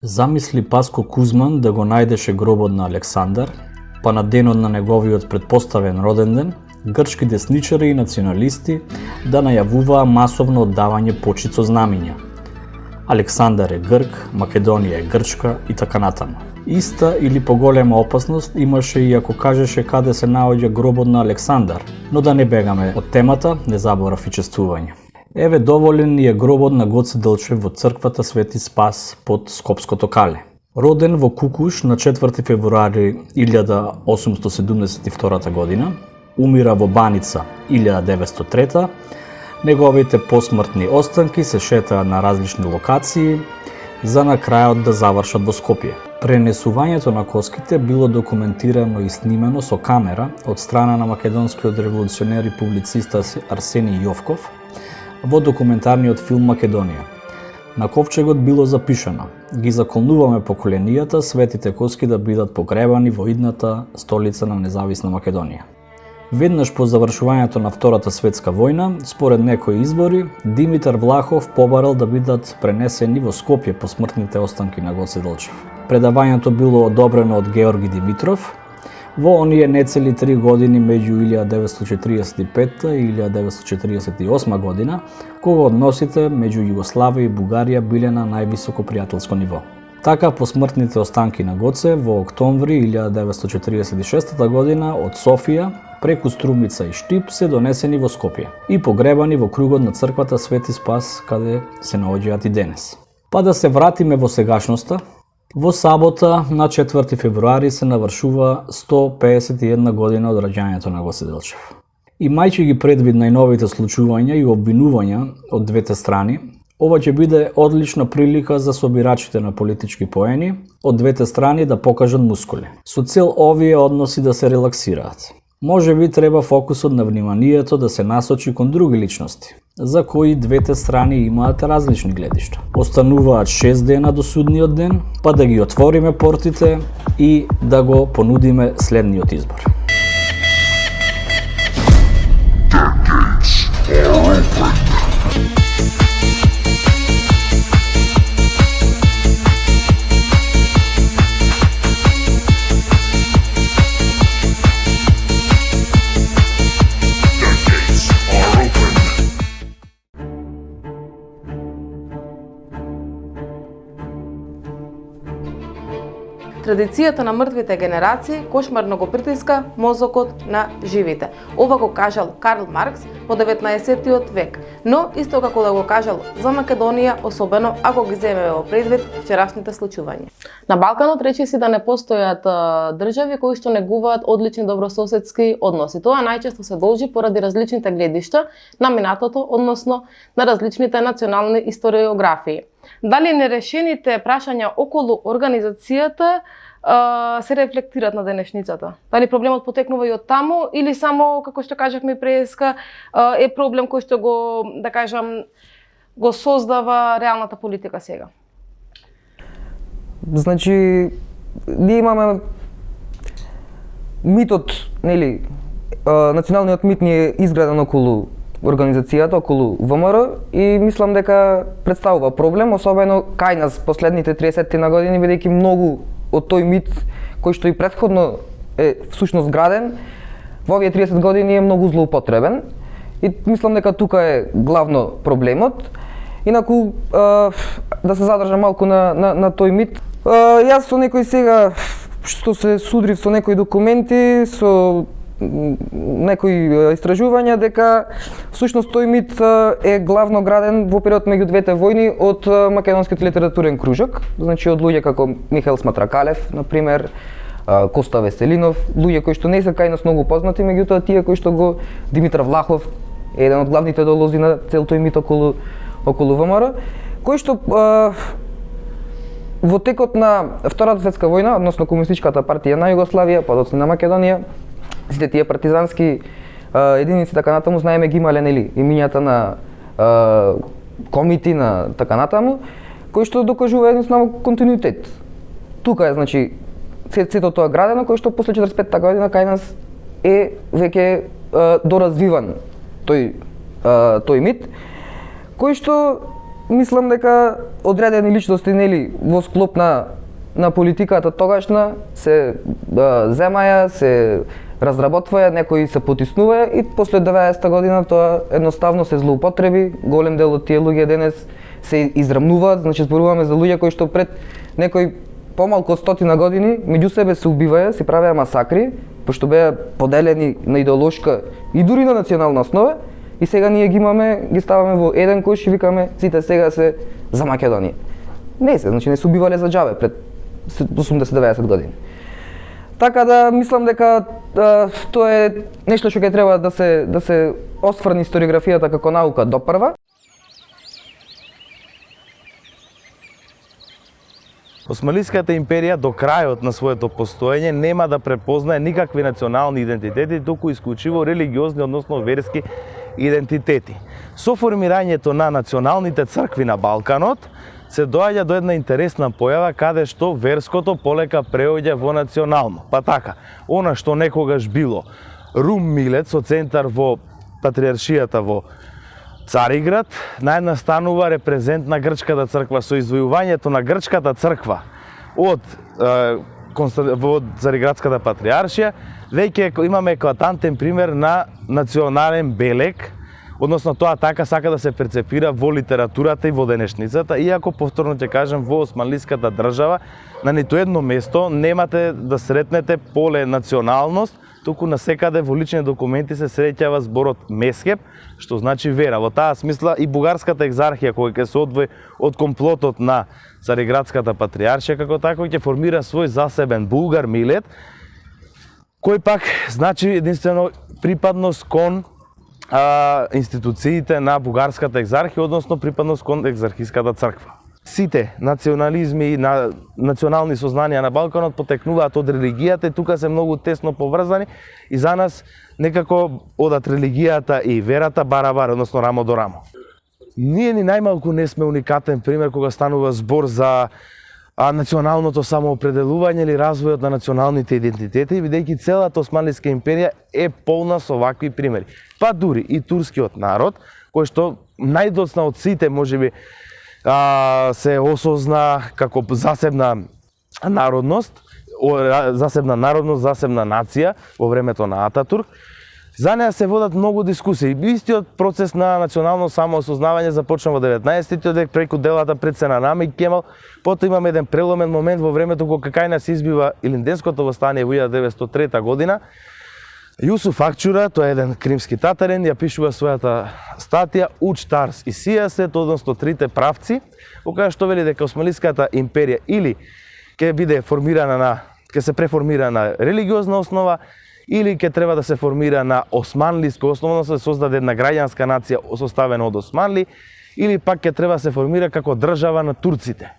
Замисли Паско Кузман да го најдеше гробот на Александар, па на денот на неговиот предпоставен роден ден, грчки десничари и националисти да најавуваа масовно оддавање почит со знамиња. Александар е грк, Македонија е грчка и така натаму. Иста или поголема опасност имаше и ако кажеше каде се наоѓа гробот на Александар, но да не бегаме од темата, не заборав и чествување. Еве доволен ни е гробот на Гоце Делчев во црквата Свети Спас под Скопското кале. Роден во Кукуш на 4 февруари 1872 година, умира во Баница 1903, неговите посмртни останки се шетаат на различни локации за на крајот да завршат во Скопје. Пренесувањето на коските било документирано и снимено со камера од страна на македонскиот револуционер и публициста Арсенија Јовков во документарниот филм Македонија. На ковчегот било запишано: ги заколнуваме поколенијата светите коски да бидат погребани во идната столица на независна Македонија. Веднаш по завршувањето на Втората светска војна, според некои извори, Димитар Влахов побарал да бидат пренесени во Скопје посмртните останки на Гоце Делчев. Предавањето било одобрено од Георги Димитров во оние нецели 3 години меѓу 1945 и 1948 година, кога односите меѓу Југославија и Бугарија биле на највисоко пријателско ниво. Така посмртните останки на Гоце во октомври 1946 година од Софија преку Струмица и Штип се донесени во Скопје и погребани во кругот на црквата Свети Спас, каде се наоѓаат и денес. Па да се вратиме во сегашноста. Во сабота на 4 февруари се навршува 151 година од раѓањето на Гоце Делчев. Имајќи ги предвид најновите случувања и обвинувања од двете страни, ова ќе биде одлична прилика за собирачите на политички поени од двете страни да покажат мускули, со цел овие односи да се релаксираат. Може би треба фокусот на вниманието да се насочи кон други личности, за кои двете страни имаат различни гледишта. Остануваат 6 дена до судниот ден, па да ги отвориме портите и да го понудиме следниот избор. Традицијата на мртвите генерации кошмарно го притиска мозокот на живите. Ова го кажал Карл Маркс во 19 век, но исто како да го кажал за Македонија, особено ако ги земеме во предвид вчерашните случувања. На Балканот речиси да не постојат држави кои што негуваат одлични добрососедски односи. Тоа најчесто се должи поради различните гледишта на минатото, односно на различните национални историографии. Дали нерешените прашања околу организацијата се рефлектираат на денешницата? Дали проблемот потекнува и од таму или само, како што кажавме преска, е проблем кој што го, да кажам, го создава реалната политика сега? Значи, ние имаме митот, нели, националниот мит ни е изграден околу организацијата, околу ВМРО и мислам дека представува проблем, особено кај нас последните 30 на години, бидејќи многу од тој мит кој што и претходно е всушност граден, во овие 30 години е многу злоупотребен и мислам дека тука е главно проблемот. Инаку да се задржам малку на тој мит. Јас со некој сега што се судрив со некои документи, со некои истражувања дека всушност тој мит е главно граден во период меѓу двете војни од македонскиот литературен кружок, значи од луѓе како Михаил Сматракалев, на пример, Коста Веселинов, луѓе кои што не се кај нас многу познати, меѓутоа тие кои што го Димитар Влахов е еден од главните долози на цел тој мит околу ВМРО, кој што во текот на Втората светска војна, односно комунистичката партија на Југославија, подоцна на Македонија, сите тие партизански единици така натаму знаеме ги имале, нели, имињата на комити на така натаму, кој што докажува едноставно континуитет. Тука е, значи, сето тоа градено, кој што после 45-та година кај нас е веќе доразвиван тој мит, кој што мислам дека одредени личности нели во склоп на политиката тогашна се земаја, се разработваја, некои се потиснуваја и после 90-та година тоа едноставно се злоупотреби. Голем дел од тие луѓе денес се израмнуваат, значи зборуваме за луѓе кои што пред некои помалку од 100 години меѓу себе се убиваја, се правеа масакри, пошто беа поделени на идеолошка и дури на национална основа, и сега ние ги имаме, ги ставаме во еден кош и викаме сите сега се за Македонија. Не се, значи не се убивале за џабе пред 80-90 години. Така да мислам дека тоа е нешто што ќе треба да се осврни историографијата како наука допрва. Османлиската империја до крајот на своето постоење нема да препознае никакви национални идентитети, туку исклучиво религиозни, односно верски идентитети. Со формирањето на националните цркви на Балканот се доаѓа до една интересна појава каде што верското полека преоѓа во национално. Па така, она што некогаш било Рум Милет со центар во патриаршијата во Цариград, најдна станува репрезент на грчката црква. Со извојувањето на грчката црква од Цариградската патриаршија, веќе имаме еклатантен пример на национален белег, односно тоа така сака да се перцепира во литературата и во денешницата, иако повторно ќе кажем во османлиската држава на ниту едно место немате да сретнете поле националност, туку насекаде во лични документи се среќава зборот мезхеб, што значи вера. Во таа смисла и бугарската екзархија која ќе се одвои од комплотот на Цариградската патриаршија како тако ќе формира свој засебен булгар милет, кој пак значи единствено припадност кон институциите на бугарската екзархија, односно припадност кон екзархиската црква. Сите национализми и национални сознанија на Балканот потекнуваат од религијата и тука се многу тесно поврзани и за нас некако одат религијата и верата бара-бара, односно рамо до рамо. Ние ни најмалку не сме уникатен пример кога станува збор за националното самоопределување или развојот на националните идентитети, бидејќи целата Османлиска империја е полна со вакви примери. Па дури и турскиот народ, кој што најдоцна од сите можеби се осозна како засебна народност, засебна нација во времето на Ататурк. За неа се водат многу дискусии. Истиот процес на национално самоосознавање започна во 19-тиот век преку делата пред Сенан Амин Кемал. Потоа имаме еден преломен момент во времето кога кај нас избива Илинденското востание во 1903 година. Јусуф Акчура, тој е еден кримски татарин, ја пишува својата статија Уч Тарс и Сиясет, односно трите правци, во која што вели дека Османлиската империја или ќе биде формирана ќе се преформира на религиозна основа, или ќе треба да се формира на османлиска основа, да се создаде една граѓанска нација составена од османли, или пак ќе треба да се формира како држава на турците.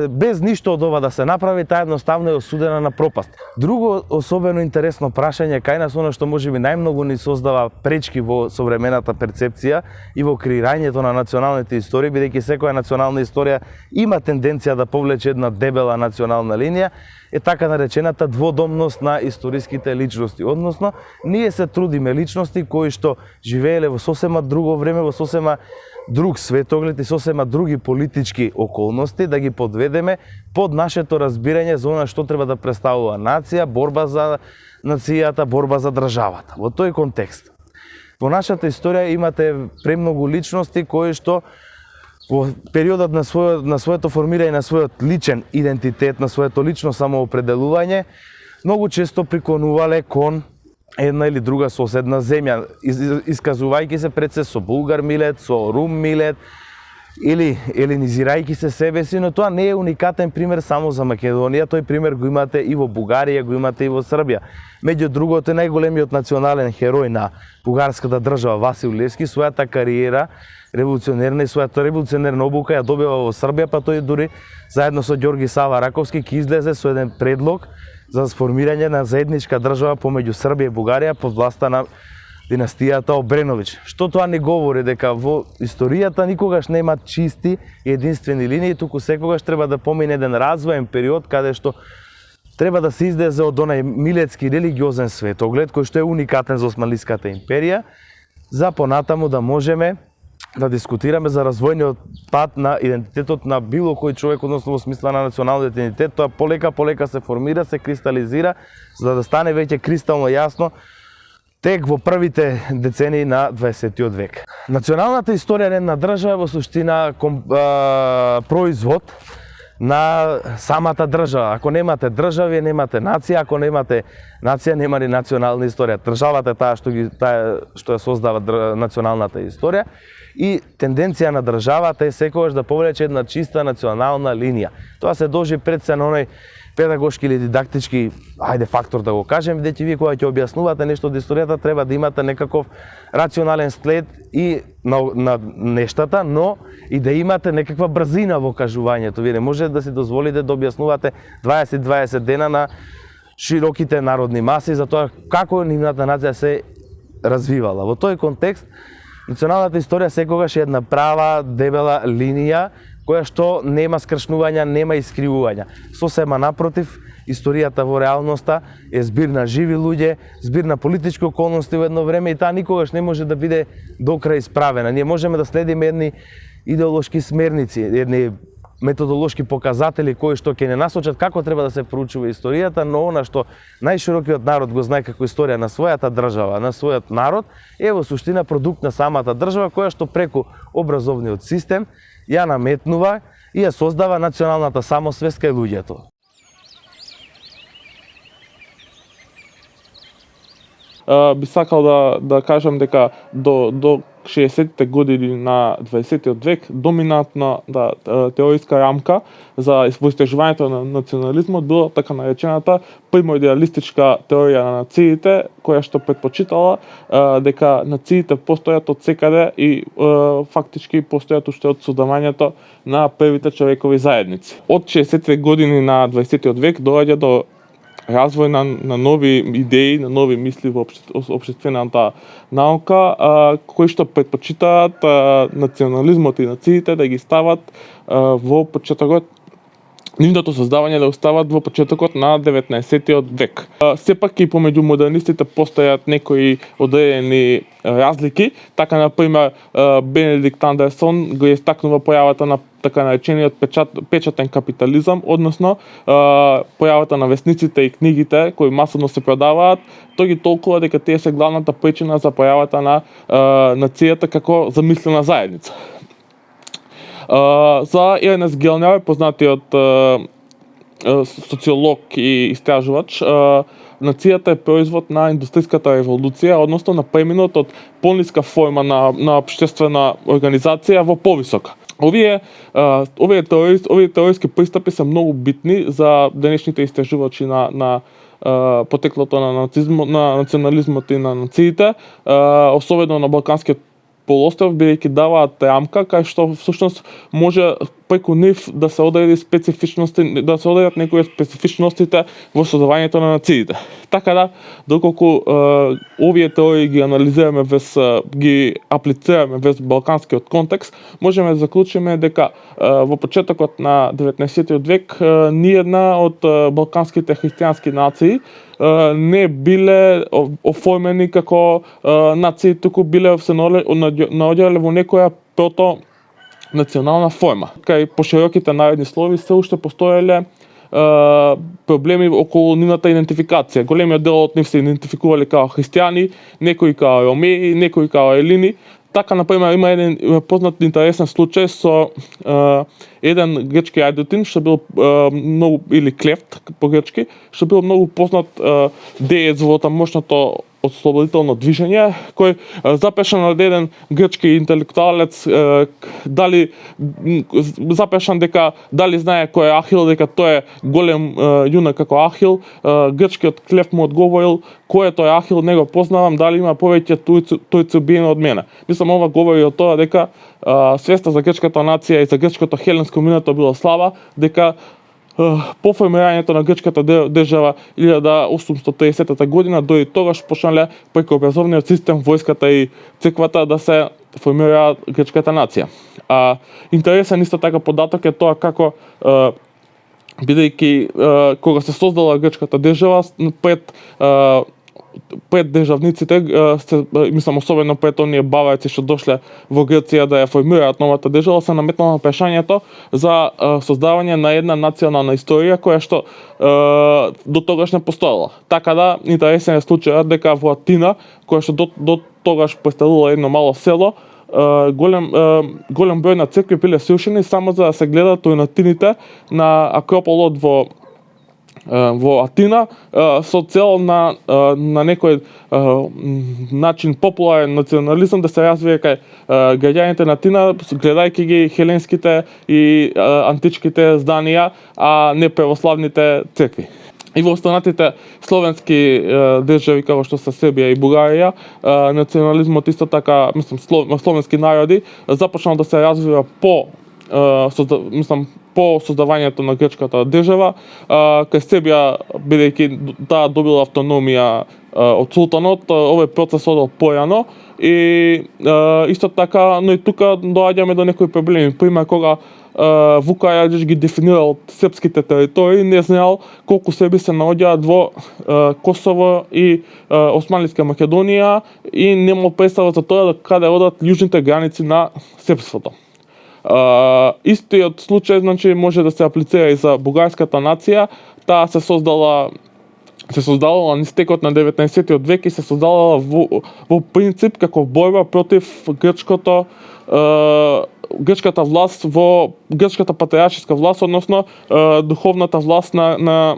Без ништо од ова да се направи, таа едноставно е осудена на пропаст. Друго особено интересно прашање кај нас, она што можеби најмногу ни создава пречки во современата перцепција и во креирањето на националните истории, бидејќи секоја национална историја има тенденција да повлече една дебела национална линија, е така наречената дводомност на историските личности. Односно, ние се трудиме личности кои што живееле во сосема друго време, во сосема друг светоглед и сосема други политички околности, да ги подведеме под нашето разбирање за она што треба да представува нација, борба за нацијата, борба за државата. Во тој контекст. Во нашата историја имате премногу личности кои што во периодот на своето формирање, на својот личен идентитет, на своето лично самоопределување, многу често приклонувале кон една или друга соседна земја, исказувајќи се пред се со булгар милет, со рум милет, или елинизирајќи се себе си, но тоа не е уникатен пример само за Македонија, тој пример го имате и во Бугарија, го имате и во Србија. Меѓу другото, најголемиот национален херој на бугарската држава Васил Левски својата кариера револуционерна и својата револуционерна обука ја добива во Србија, па тој дури заедно со Ѓорги Сава Раковски ќе излезе со еден предлог за сформирање на заедничка држава помеѓу Србија и Бугарија под власта на династијата Обреновиќ. Што тоа не говори дека во историјата никогаш нема чисти и единствени линии, туку секогаш треба да помине еден развоен период каде што треба да се излезе од онај милетски религиозен светоглед кој што е уникатен за Османлиската империја, за понатаму да можеме да дискутираме за развојниот пат на идентитетот на било кој човек, односно во смисла на националниот идентитет. Тоа полека се формира, се кристализира, за да стане веќе кристално јасно тек во првите децении на 20 век. Националната историја на една држава во суштина производ на самата држава. Ако немате држави, немате нација, ако немате нација, нема ни национална историја. Државата е таа што ја создава националната историја и тенденција на државата е секогаш да повлече една чиста национална линија. Тоа се дължи пред се на оној педагошки или дидактички, фактор да го кажем, бидејќи вие кога ќе објаснувате нешто од историјата треба да имате некаков рационален след и на нештата, но и да имате некаква брзина во кажувањето. Вие не можете да си дозволите да објаснувате 20 дена на широките народни маси за тоа како нивната нација се развивала. Во тој контекст, националната историја секогаш е една права, дебела линија која што нема скршнувања, нема искривувања. Сосема напротив, историјата во реалноста е збир на живи луѓе, збир на политички околности во едно време и таа никогаш не може да биде до крај исправена. Ние можеме да следиме едни идеолошки смерници, едни методолошки показатели кои што ќе не насочат како треба да се проучува историјата, но она што најширокиот народ го знае како историја на својата држава, на својот народ, е во суштина продукт на самата држава која што преку образовниот систем ја наметнува и ја создава националната самосвест кај луѓето. Би сакал да кажам дека до 60-те години на 20 век доминантна теориска рамка за истражувањето на национализмот била така наречената примордиалистичка теорија на нациите, која што предпочитала дека нациите постојат од секаде и фактички постојат уште од создавањето на првите човекови заедници. Од 60-те години на 20 век доаѓа до развој на нови идеи, на нови мисли во општествената наука, кои што предпочитаат национализмот и нациите да ги стават во почетокот, нивното создавање да остават во почетокот на 19 век. Сепак и помеѓу модернистите постојат некои одредени разлики. Така, например, Бенедикт Андерсон го истакнува појавата на така наречениот печатен капитализам, односно појавата на весниците и книгите кои масовно се продаваат. Тој ги толкува дека тие се главната причина за појавата на нацијата како замислена заедница. За Ернест Гелнер, познатиот социолог и истражувач, нацијата е производ на индустријската револуција, односно на преминот од пониска форма на општествена организација во повисока. Овие теориски пристапи се многу битни за денешните истражувачи на потеклото на национализмот и на нациите, особено на Балканскиот полуостров, бидејќи даваат рамка кај што всушност може преку нив да се одреди специфичности, да се одредат некои специфичностите во создавањето на нациите. Така да, доколку овие теории ги анализираме ги аплицираме вез балканскиот контекст, можеме да заклучиме дека во почетокот на 19 век ниедна од балканските христијански нации не биле оформени како нации, туку биле се наоѓале во некоја национална форма. Кај пошироките народни слови се уште постоеле проблеми околу нивната идентификација. Големиот дел од нив се идентификувале као христијани, некои као ромеи, некои као елини. Така, например, има еден познат интересен случај со еден грчки ајдутин, што бил многу, или клефт по грчки, што бил многу познат деец во тамошното ослободително движење, кој запешан од еден грчки интелектуалец, дали запешан дека дали знае кој е Ахил, дека тој е голем јунак како Ахил, грчкиот клефт му одговорил кој е тој Ахил, не го познавам, дали има повеќе тујци убиени од мене. Мислам, ова говори од тоа дека свеста за грчката нација и за грчкото хеленско минато било слаба, дека по формирањето на грчката држава 1830 година, дојде тогаш почнале преку образовниот систем, војската и црквата да се формира грчката нација. Интересен исто така податок е тоа како бидејќи кога се создала грчката држава пред пред државниците, мислам особено пред оние баварци што дошле во Грција да ја формираат новата држава, се наметнало прашањето за создавање на една национална историја која што до тогаш не постоела. Така да интересен е случајот дека во Атина, која што до тогаш представувала едно мало село, голем број на цркви биле срушени само за да се гледат руинатините на Акрополот во Атина, со цел на некој начин популарен национализам да се развие кај граѓаните на Атина, гледајќи ги хеленските и античките зданија, а не православните цркви. И во останатите словенски држави како што се Србија и Бугарија, национализмот исто така, мислам, словенски народи започнал да се развива по создавањето на грчката држава. Кај Србија, бидејќи таа добила автономија од султанот, овој процес одел појано и исто така, но и тука доаѓаме до некои проблеми. Пример, кога Вука Јаджич ги дефинирал српските територии, не знаел колку Срби се наоѓаат во Косово и Османлиска Македонија и немал представа за тоа каде одат јужните граници на српството. Истиот случај, значи, може да се аплицира и за бугарската нација. Таа се создала низ текот на 19 век и се создала во принцип како борба против грчката власт во грчката патриаршиска власт, односно духовната власт на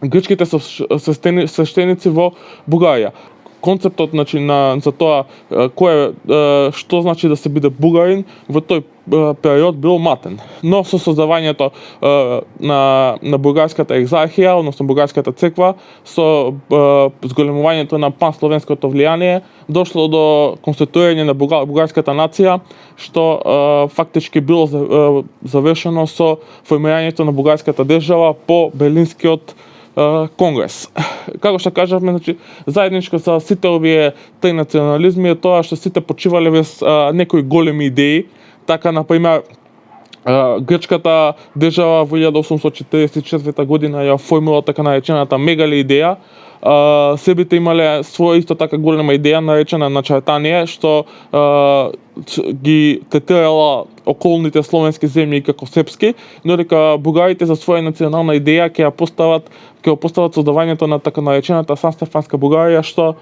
грчките свештеници во Бугарија. Концептот, значи, за тоа што значи да се биде бугарин во тој период бил матен. Но со создавањето на бугарската екзархија, односно бугарската црква, со зголемувањето на пансловенското влијание, дошло до конституирање на бугарската нација, што фактички било завршено со формирањето на бугарската држава по Берлинскиот конгрес. Како што кажавме, значи, заедничко за сите овие три национализми е тоа што сите почивале врз некои големи идеи. Така, например, грчката држава во 1844 година ја оформила така наречената мегали идеја. Србите имале своја исто така голема идеја наречена начертание, што ги третирала околните словенски земји како српски, но дека бугарите за своја национална идеја ќе ја постават создавањето на така наречената Санстефанска Бугарија, што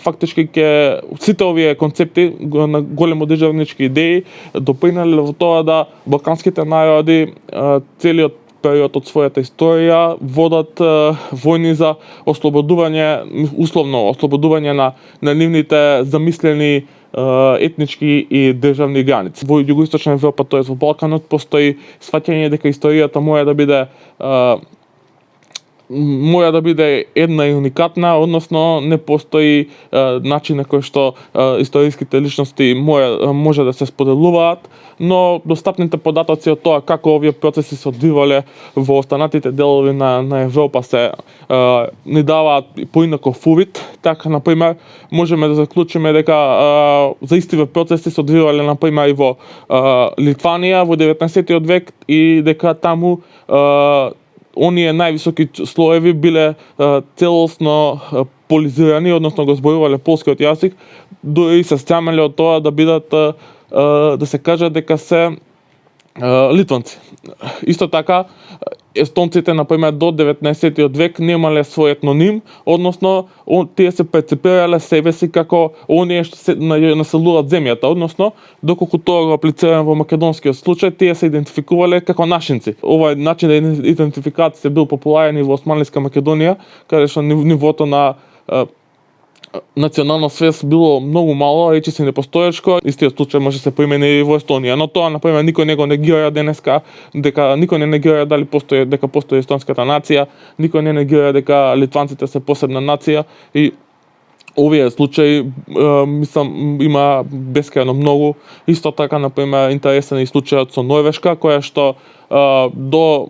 фактички ќе сите овие концепти на големо државнички идеи допринеле во тоа да балканските народи целиот период од својата историја водат војни за условно ослободување на нивните замислени етнички и државни граници. Во југоисточна Европа, тоест во Балканот, постои сфаќање дека историјата мора да биде една и уникатна, односно не постои начин на кој што историските личности може да се споделуваат, но достапните податоци од тоа како овие процеси се одвивале во останатите делови на Европа се ни даваат поинаков увид. Така, например, можеме да заклучиме дека за истиве процеси се одвивале, например, и во Литванија во 19 век и дека таму оние највисоки слоеви биле целосно полизирани, односно го зборувале полскиот јазик, дури се стремеле од тоа да бидат да се каже дека се литванци. Исто така, естонците, например, до 19 век немале свој етноним, односно тие се перцепирале себе си како оние што се населуваат земјата, односно доколку тоа го аплицираме во македонскиот случај, тие се идентификувале како нашинци. Овој начин на идентификација бил популарен и во Османлиска Македонија, каде што нивото на национална свест било многу мало, речиси непостоечко. Истиот случај може се примени и во Естонија, но тоа, например, никој не го негира денеска, дека никој не негира дека постои естонската нација, никој не негира дека литванците се посебна нација и овие случаи, мислам, има бескрајно многу. Исто така, например, интересен е и случајот со Норвешка, која што до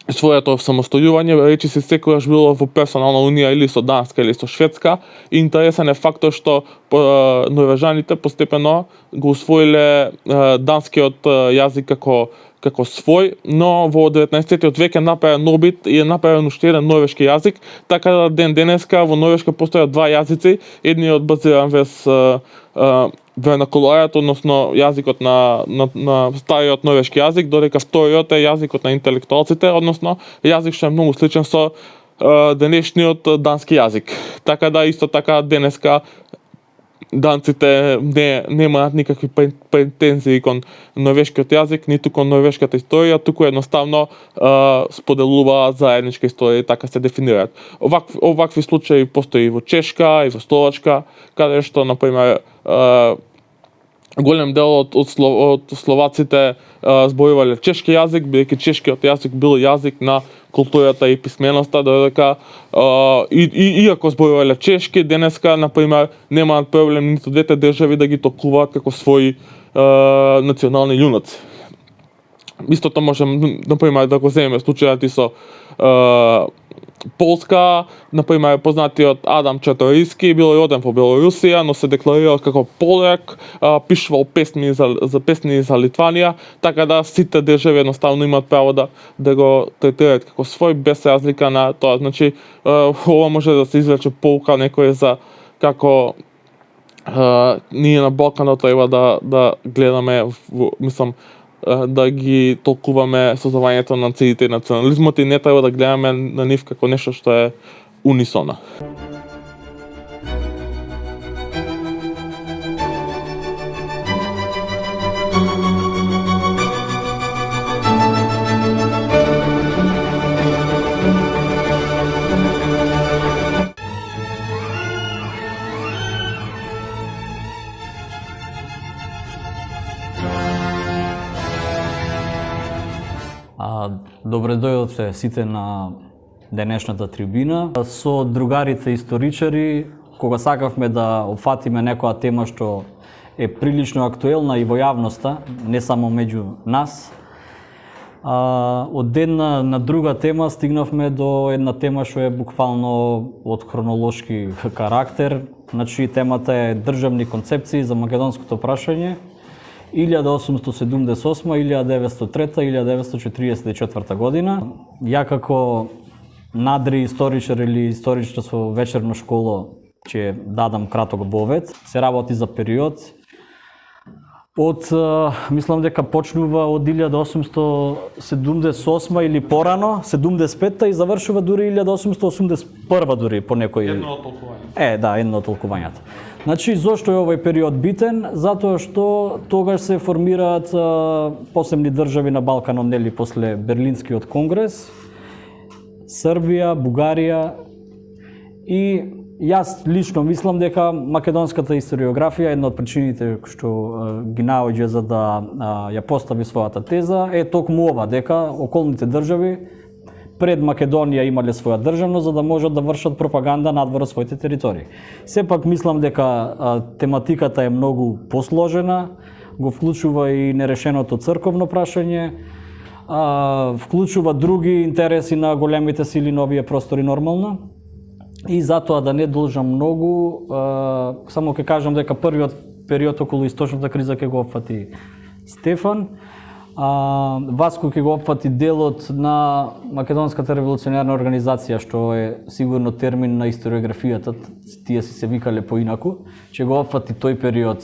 своето самостојување речиси секогаш било во персонална унија или со Данска или со Шведска. И интересен е фактот што норвежаните постепено го усвоиле данскиот јазик како како свој, но во 19 век е направен обид и е направен уште еден норвешки јазик, така да ден денеска во Норвешка постојат два јазици, едниот базиран врз вернакуларијата, односно јазикот на стариот норвешки јазик, додека вториот е јазикот на интелектуалците, односно јазик што е многу сличен со денешниот дански јазик. Така да исто така денеска данците немаат никакви претензии кон норвешкиот јазик, ниту кон норвешката историја, туку едноставно споделуваат заедничка историја и така се дефинираат. Овакви случаи постои и во Чешка, и во Словачка, каде што, например, голем дел од словаците зборувале чешки јазик, бидејќи чешкиот јазик бил јазик на културата и писменоста, додека иако зборувале чешки, денеска, например, немаат проблем ниту двете држави да ги толкуваат како своји национални јунаци. Истото можем, например, да го земеме случајот и со Полска, например, познатиот Адам Чарторийски бил роден во Белорусија, но се декларирал како поляк, пишувал песни за Литванија, така да сите држави едноставно имаат право да го третираат како свој без разлика на тоа. Значи, ова може да се извлече поука некој за како ние на Балканот треба да гледаме, мислам, да ги толкуваме создавањето на нациите и национализмот и не треба да гледаме на нив како нешто што е унисона. Добре дојдовте сите на денешната трибина. Со другарите историчари, кога сакавме да опфатиме некоја тема што е прилично актуелна и во јавноста, не само меѓу нас, од една на друга тема стигнавме до една тема што е буквално од хронолошки карактер. Значи, темата е државни концепции за македонското прашање 1878, 1903, 1944 година. Ја како надри историчар или историчар со вечерно школо ќе дадам краток бовет. Се работи за период од, мислам дека почнува од 1878 или порано, 75-та и завршува дури 1881 дури по некој. Едно од толкувањето. Да, едно од толкувањето. Значи, зошто е овој период битен? Затоа што тогаш се формираат посебни држави на Балканот, нели, после Берлинскиот конгрес, Србија, Бугарија и јас лично мислам дека македонската историографија е една од причините што ги наоѓа за да ја постави својата теза е токму ова, дека околните држави пред Македонија имале своја државност за да можат да вршат пропаганда надвор од своите територии. Сепак мислам дека тематиката е многу посложена, го вклучува и нерешеното црковно прашање, вклучува други интереси на големите сили на овие простори нормално. И затоа да не должам многу, само ќе кажам дека првиот период околу источната криза ќе го опфати Стефан. Васко ќе го опфати делот на Македонската револуционерна организација, што е сигурно термин на историографијата, тие си се викале поинаку, ќе го опфати тој период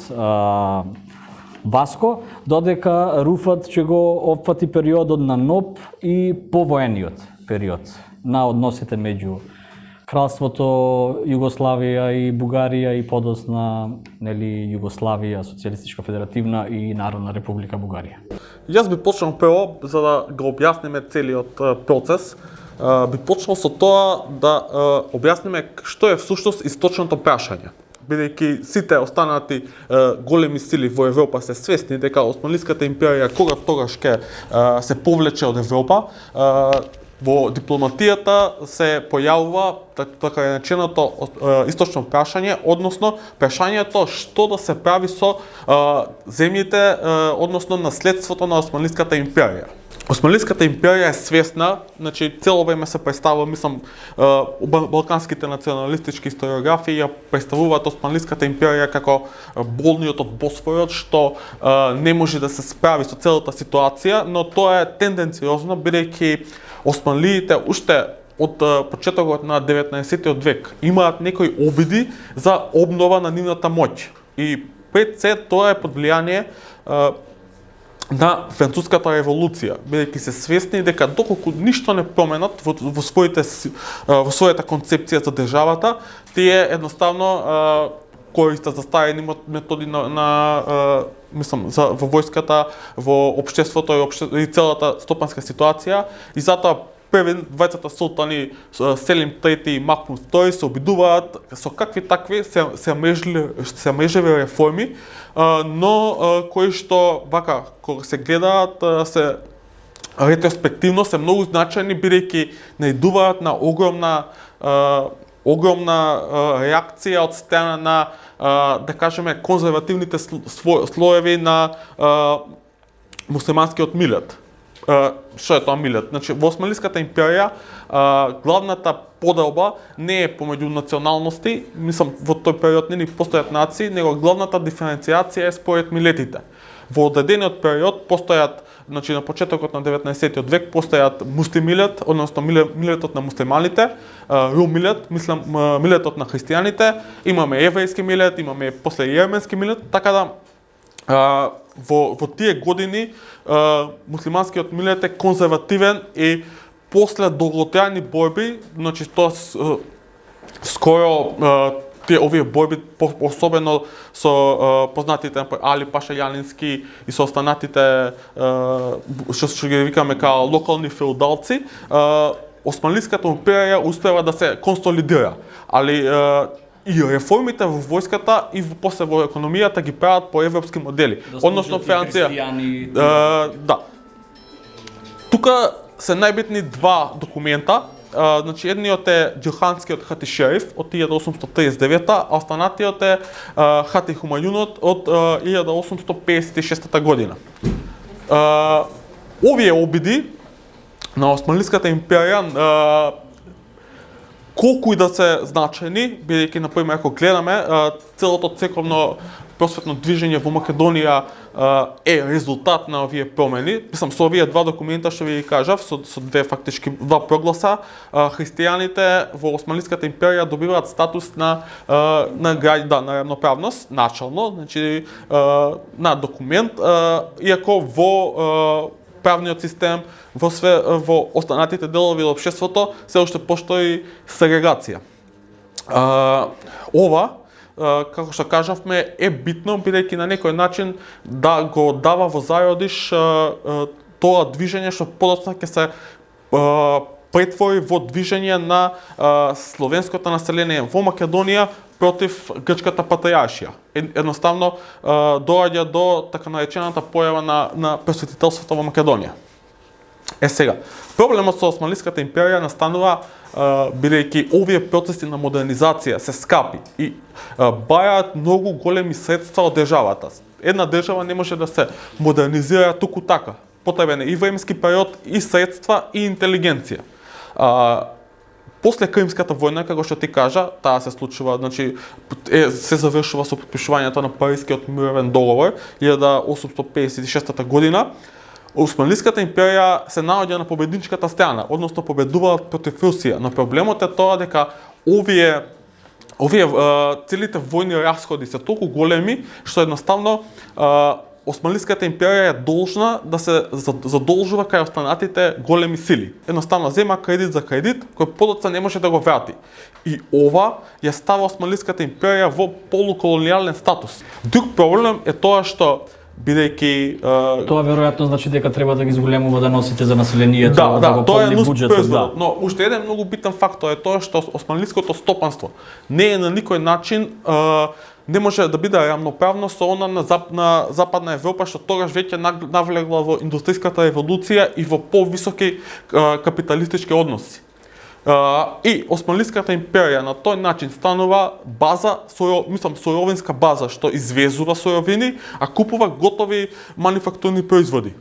Васко, додека Руфат ќе го опфати периодот на НОП и повоениот период на односите меѓу Кралството Југославија и Бугарија и подосна, нели, Југославија, Социјалистичка федеративна и Народна република Бугарија. Јас би почнал прво, за да го објасниме целиот процес, би почнал со тоа да објасниме што е всушност источното прашање. Бидејќи сите останати големи сили во Европа се свесни дека Османлиската империја кога тогаш ќе се повлече од Европа, во дипломатијата се појавува така нареченото источно прашање, односно прашањето што да се прави со земјите, односно наследството на Османлиската империја. Османлиската империја е свесна, значи цело време се представува, мислам, балканските националистички историографии ја представуваат Османлиската империја како болниот од Босфорот, што не може да се справи со целата ситуација, но тоа е тенденциозно, бидејќи османлиите уште од почетокот на 19 век имаат некои обиди за обнова на нивната моќ. И пред се тоа е под влијание на Француската револуција, бидејќи се свесни дека доколку ништо не променат во својата концепција за државата, тие едноставно користат застарени методи мислам во војската, во општеството и целата стопанска ситуација, и затоа двајцата султани Селим III и Махмуд II се обидуваат со какви такви се мрежливи реформи, но кои што вака кога се гледаат се ретроспективно се многу значајни, бидејќи наидуваат на огромна реакција од страна на да кажеме конзервативните слоеви на муслиманскиот милет. Што е тоа милет? Значи, во Османлиската империја главната поделба не е помеѓу националности, мислам во тој период не ни постојат нации, него главната диференцијација е според милетите. Во одредениот период постојат, значи на почетокот на 19 век постојат муслим милет, односно милетот на муслиманите, рум милет, мислам милетот на христијаните, имаме еврејски милет, имаме после јерменски милет, така да во тие години муслиманскиот милет е конзервативен и после долготрајни борби, значи тоа скоро овие борби, особено со познатите Али Паша Јанински и со останатите што ги викаме као локални феудалци, Османлиската империја успева да се консолидира, али и реформите во војската и после во економијата ги прават по европски модели. Односно Франција. Да. Тука се најбитни два документа. Значи едниот е Џелханскиот хати шериф од 1839, а останатиот е хати Хумајунот од 1856 година. Овие обиди на Османлиската империја колку и да се значајни, бидејќи например ако гледаме целото црковно просветно движење во Македонија е резултат на овие промени. Мислам со овие два документа што ви кажав, со две фактички два прогласа, христијаните во Османлиската империја добиваат статус на равноправност начално, значи на документ, иако во правниот систем, во останатите делови од општеството се уште постои сегрегација. Ова, како што кажавме, е битно, бидејќи на некој начин да го дава во зародиш тоа движење што подоцна ќе се претвори во движење на словенското население во Македонија против грчката патриаршија. Едноставно доаѓа до така наречената појава на просветителството во Македонија. Сега, проблемот со Османлиската империја настанува бидејќи овие процеси на модернизација се скапи и бајаат многу големи средства од државата. Една држава не може да се модернизира туку така. Потребен е и временски период, и средства, и интелигенција. После Кримската војна, како што ти кажа, таа се случува, значи се завршува со потпишувањето на Парискиот мировен договор 1856 година. Османлиската империја се наоѓа на победничката страна, односно победуваат против Русија, но проблемот е тоа дека овие целите војни расходи се толку големи што едноставно Османлиската империја е должна да се задолжува кај останатите големи сили. Едноставно зема кредит за кредит, кој подоцна не може да го врати. И ова ја става Османлиската империја во полуколонијален статус. Друг проблем е тоа што бидејќи тоа веројатно значи дека треба да ги зголемува доноците за населението, да го тоа е полни буџетот, да. Но уште еден многу битен фактор е тоа што османлиското стопанство не е на никој начин не може да биде рамноправно со она на Западна Европа, што тогаш веќе навлегла во индустријската револуција и во повисоки капиталистички односи. И Османлиската империја на тој начин станува база, суровинска база, што извезува суровини, а купува готови мануфактурни производи.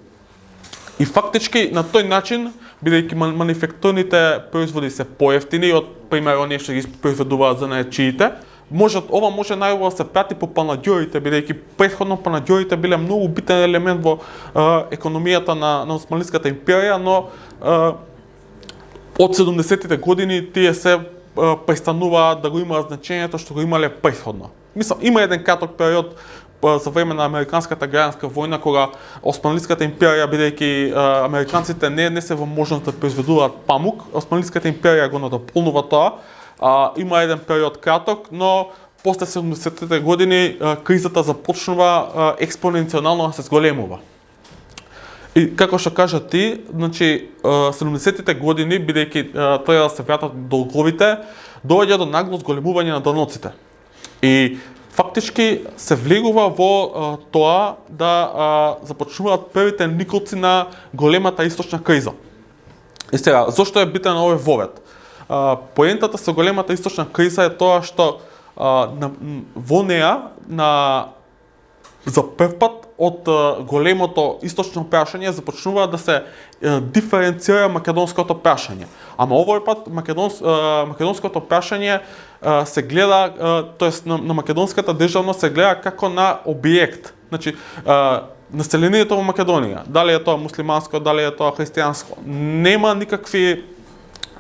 И фактички на тој начин, бидејќи манифактурните производи се поевтини, од пример оние што ги произведуваат за најчиите, ова може најубаво да се прати по панаѓорите, бидејќи претходно панаѓорите биле многу битен елемент во економијата на Османлиската империја, но од 70-тите години тие се престануваат да го имаат значењето што го имале претходно. Мислам, има еден краток период за време на Американската граѓанска војна, кога Османлиската империја, бидејќи американците не се во можност да произведуваат памук, Османлиската империја го надополнува тоа. Има еден период краток, но после 70-те години кризата започнува експоненционално да се зголемува. И како што кажа ти, значи 70-те години, бидејќи треба да се вратат долговите, доаѓа до нагло зголемување на доноците. И фактички се влегува во тоа да започнуваат првите николци на големата источна криза. И сега, зошто е битен овој вовед? Поентата со големата источна криза е тоа што во неа за прв пат од големото источно прашање започнува да се диференцира македонското прашање. Ама овој пат македонското прашање се гледа, тоест на македонската државност се гледа како на објект. Значи, населението во Македонија, дали е тоа муслиманско, дали е тоа христијанско, нема никакви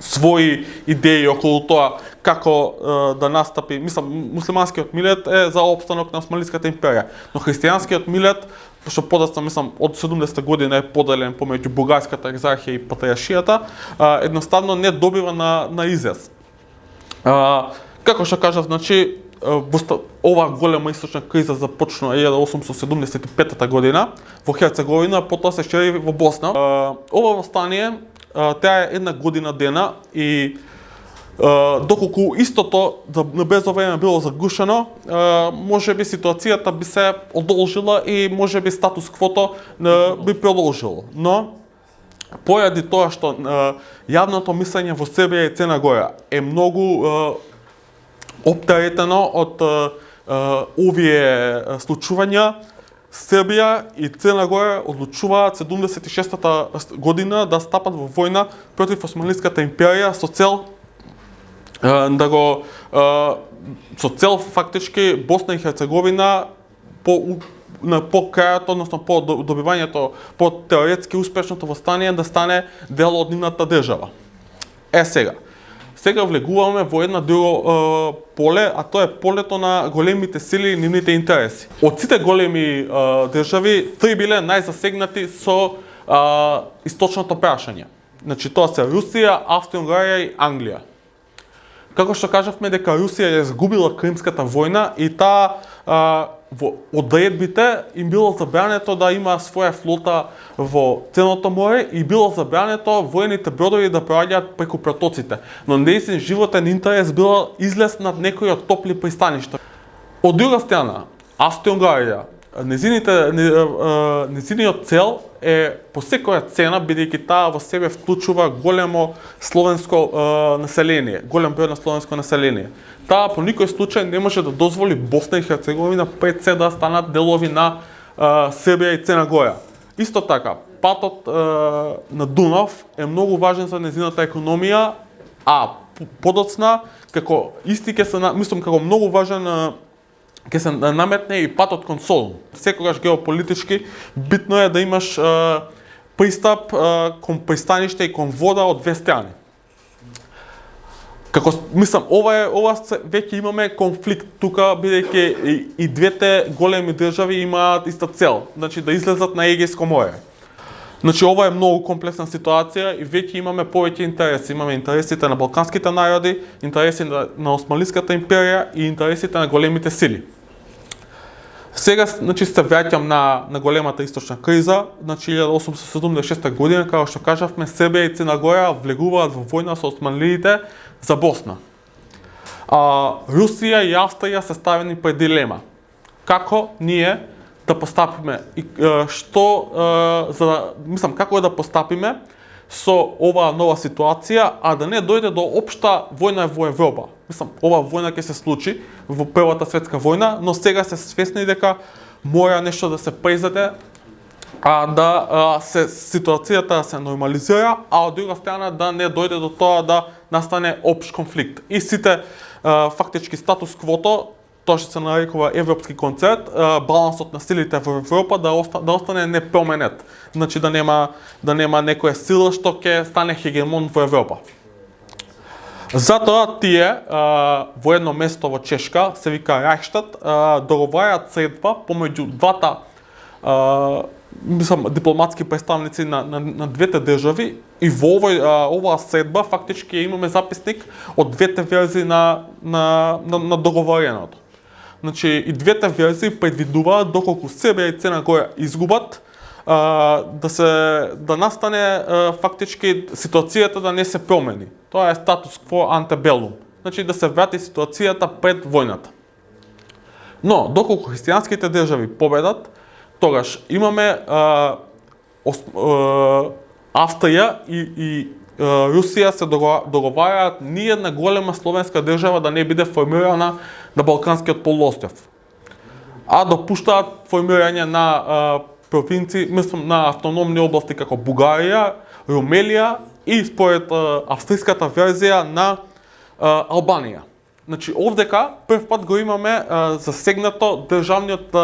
своји идеи околу тоа како да настапи. Мислам, муслиманскиот милет е за опстанок на Османлиската империја, но христијанскиот милет, што подоцна, мислам, од 70-та година е поделен помеѓу бугарската екзархија и патриаршијата, едноставно не добива на израз. Како што кажав, значи, ова голема источна криза започна 1875 година во Херцеговина, потоа се шири во Босна. Ова восстание таа е една година дена и доколку истото на брзо време било загушено, можеби ситуацијата би се одолжила и можеби статус квото би продолжило. Но поради тоа што јавното мислење во Србија и Црна Гора е многу оптеретено од овие случувања, Србија и Црна Гора одлучуваат 76-та година да стапат во војна против Османлиската империја со цел фактички Босна и Херцеговина по крајот, односно по добивањето, по теоретски успешното восстание да стане дел од нивната држава. Сега влегуваме во една друго поле, а тоа е полето на големите сили и нивните интереси. Од сите големи држави, три биле најзасегнати со источното прашање. Значи тоа се Русија, Австрија-Унгарија и Англија. Како што кажавме дека Русија ја изгубила Кримската војна и таа во одредбите им било забрането да има своја флота во Црното море и било забрането воените бродови да проаѓаат преку протоците. Но нејзин животен интерес било излез над некои од топли пристаништа. Од друга страна, Австрија-Унгарија, незиниот цел е по секоја цена, бидејќи таа во себе вклучува големо словенско население, голем број на словенско население. Таа по никој случај не може да дозволи Босна и Херцеговина пред се да станат делови на Србија и Црна Гора. Исто така, патот на Дунав е многу важен за незината економија, а подоцна како како многу важен ќе се наметне и патот кон Солун. Секогаш геополитички битно е да имаш пристап кон пристаниште и кон вода од две страни. Ова веќе имаме конфликт тука, бидејќи и двете големи држави имаат иста цел, значи да излезат на Егејско море. Значи ова е многу комплексна ситуација и веќе имаме повеќе интереси. Имаме интересите на балканските народи, интереси на Османлиската империја и интересите на големите сили. Сега, значи, се враќам на големата источна криза, значи 1876 година, како што кажавме, Србија и Црна Гора влегуваат во војна со османлиите за Босна. Русија и Австрија се ставени пред дилема. Како ние да постапиме и како да постапиме со оваа нова ситуација, а да не дојде до општа војна во Европа. Оваа војна ќе се случи во Првата светска војна, но сега се свесни дека мора нешто да се произведе ситуацијата да се нормализира, а од друга страна да не дојде до тоа да настане општ конфликт. И сите фактички статус квото, тоа што се нарекува европски концепт, балансот на силите во Европа да остане непроменет. Значи да нема некоја сила што ќе стане хегемон во Европа. Затоа тие во едно место во Чешка, се вика Рајхштат, договараат средба помеѓу двата дипломатски представници на двете држави и во оваа средба фактички имаме записник од двете верзии на договореното. Значи и двете верзии предвидуваат доколку Србија и Црна Гора изгубат да настане фактички ситуацијата да не се промени. Тоа е статус кво антебелум. Значи да се врати ситуацијата пред војната. Но доколку христијанските држави победат, тогаш имаме Австрија и Русија се договараат ниедна голема словенска држава да не биде формирана на Балканскиот полуостров, а допуштаат формирање на провинции, мислам на автономни области како Бугарија, Румелија и според австриската верзија на Албанија. Значи овдека прв пат го имаме засегнато државниот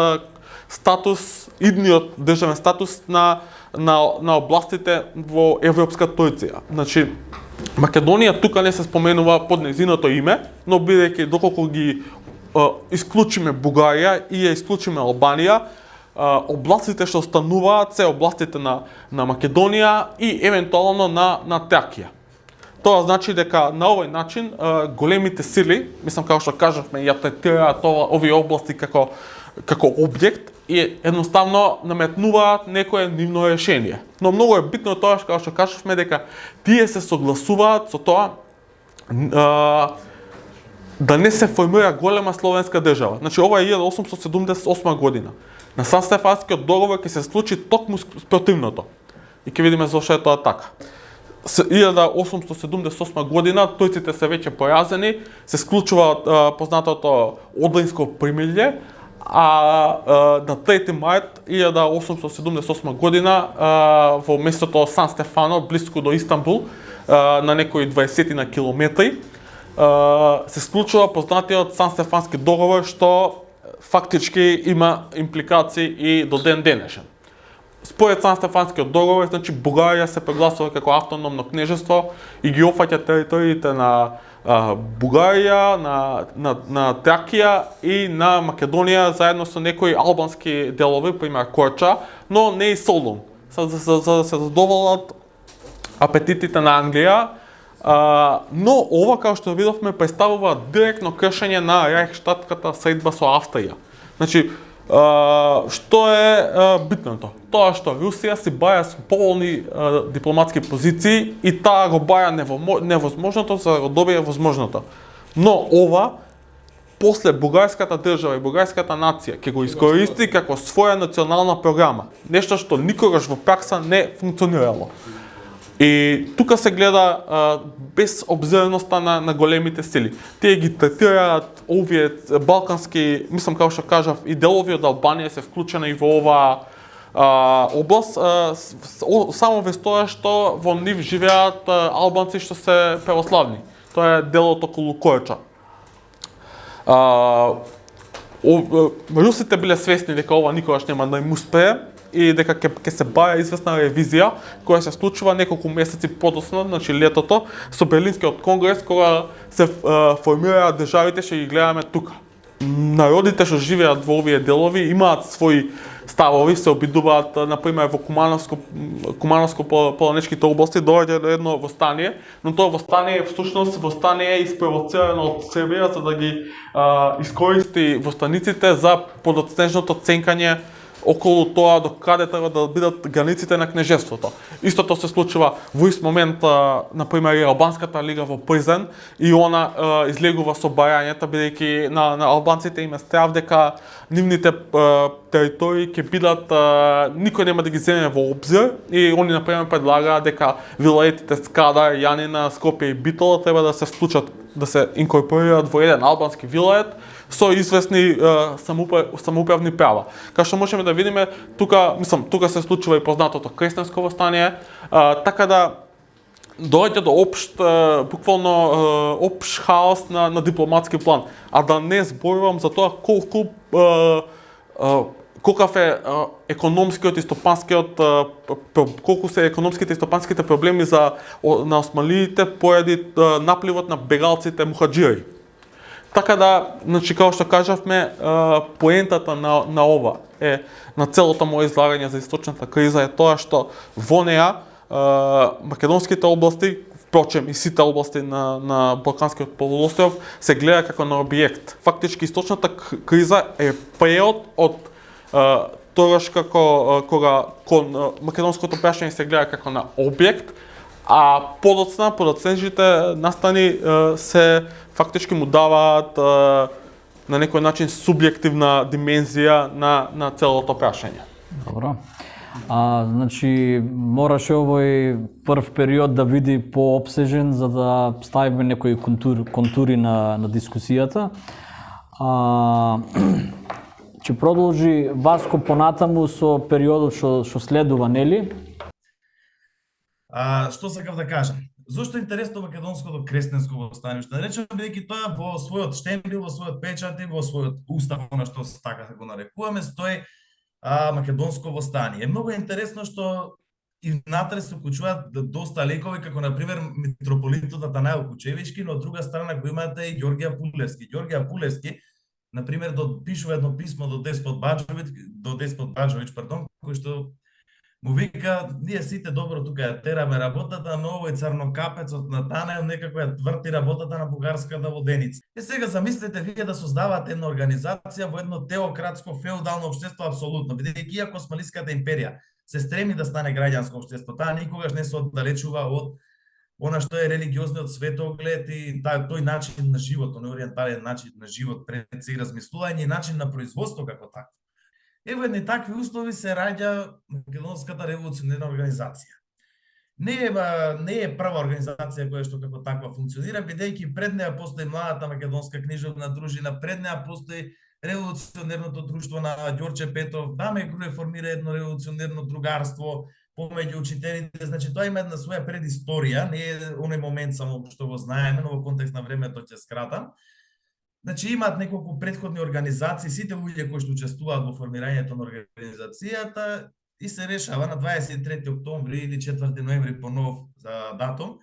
статус, идниот државен статус на областите во Европска Турција. Значи Македонија тука не се споменува под нејзиното име, но бидејќи доколку ги исклучиме Бугарија и ја исклучиме Албанија, областите што остануваат се областите на Македонија и евентуално на Тракија. Тоа значи дека на овој начин големите сили, мислам како што кажавме, ја третираат овие области како објект и едноставно наметнуваат некое нивно решение. Но многу е битно тоа како што кажавме дека тие се согласуваат со тоа да не се формира голема словенска држава. Значи ова е 1878 година. На Сан-Стефанскиот договор ќе се случи токму спротивното. И ќе видиме зошто е тоа така. 1878 година турците се веќе поразени, се склучува познатото Одринско примирје, а на 3 март 1878 година во местото Сан Стефано, близко до Истанбул, на некои 20 на километри, се склучува познатиот Сан Стефански договор, што фактички има импликации и до ден денешен. Според Сан Стефанскиот договор, значи Бугарија се прогласува како автономно кнежество и ги опфаќа териториите на Бугарија, на Тракија и на Македонија заедно со некои албански делови, пример Корча, но не и Солун, за да се задоволат апетитите на Англија. Но ова, како што видовме, представува директно кршење на Рајхштатката средба со Австрија. Значи, што е битното? Тоа што Русија си баја со поволни дипломатски позиции и таа го баја невозможното за да го добие возможното. Но ова, после бугарската држава и бугарската нација ќе го искористи како своја национална програма. Нешто што никогаш во пракса не функционирало. И тука се гледа безобзирноста на големите сили. Тие ги третираат овие балкански, мислам како што кажав, и делови од Албанија се вклучени и во оваа област, само без тоа што во нив живеат албанци што се православни. Тоа е делот околу Корча. Русите биле свесни дека ова никогаш нема да им успее и дека ќе се баја известна ревизија која се случува неколку месеци подоцна, значи летото, со Берлинскиот конгрес, кога се формираат државите, што ги гледаме тука. Народите што живеат во овие делови имаат своји ставови, се обидуваат, например, во Кумановско-полонечките области доаѓа до едно востание, но тоа востание всушност е испровоцирано од Србија за да ги искористи востаниците за подоцнежното ценкање околу тоа до каде треба да бидат границите на кнежеството. Истото се случува во ист момент, например, и Албанската лига во Призен и она излегува со бајањата, бидејќи на албанците им е страв дека нивните територии ќе бидат, никој нема да ги земе во обзир и они, например, предлагаат дека вилаетите Скадар, Јанина, Скопје и Битола треба да се вклучат да се инкорпорираат во еден албански вилает со известни самоуправни права. Као што можеме да видиме, тука се случува и познатото Кресненско востание, така да доаѓа до буквално општ хаос на дипломатски план. А да не зборувам за тоа колкав е економскиот и стопанскиот колку се економските и стопанските проблеми на османлиите поради напливот на бегалците мухаџири. Така да, значи како што кажавме, поентата на ова на целото моје излагање за источната криза е тоа што во неа македонските области, впрочем и сите области на Балканскиот полуостров се гледа како на објект. Фактички источната криза е преод од тогаш кога македонското прашање се гледа како на објект, а подоцнежите настани се фактички му даваат на некој начин субјективна димензија на целото прашање. Добро. Значи, мораше овој прв период да види поопсежен за да ставиме некои контури на дискусијата. Ќе продолжи Васко понатаму со периодот што следува, нели? Што сакав да кажам? Зошто е интересно македонското Кресненско востание? Што наречам, бидејќи тоа во својот штемпел, во својот печат и во својот устав, на што така го нарекуваме, стои македонско востание. Е многу интересно што и внатре се уклучуваат доста лекови, како например митрополитот Атанаил Кучевички, но од друга страна го имате и Ѓорѓе Пулевски. Ѓорѓе Пулевски, например, пишува едно писмо до Деспот Баџовиќ, кој што му вика, ние сите добро тука ја тераме работата, но овој црнокапецот на Танаил некако ја тврти работата на бугарската воденица. Сега замислете вие да создавате една организација во едно теократско феудално општество апсолутно, бидејќи иако Османлиската империја се стреми да стане граѓанско општество, таа никогаш не се оддалечува од она што е религиозниот светоглед и тој начин на живот, оној ориентален начин на живот, пред се и размислување и начин на производство како такво. Во едни такви услови се раѓа Македонската револуционерна организација. Не е прва организација која што како таква функционира, бидејќи пред неа постои младата македонска книжевна дружина, пред неа постои револуционерното друштво на Ѓорче Петов, Даме Груе формира едно револуционерно другарство помеѓу учителите, значи тоа има една своја предисторија, не е оној момент само што го знаеме, но во контекст на времето ќе скратам. Значи имаат неколку претходни организации, сите луѓе кои што учествуваат во формирањето на организацијата и се решава на 23 октомври или 4 ноември по нов датум,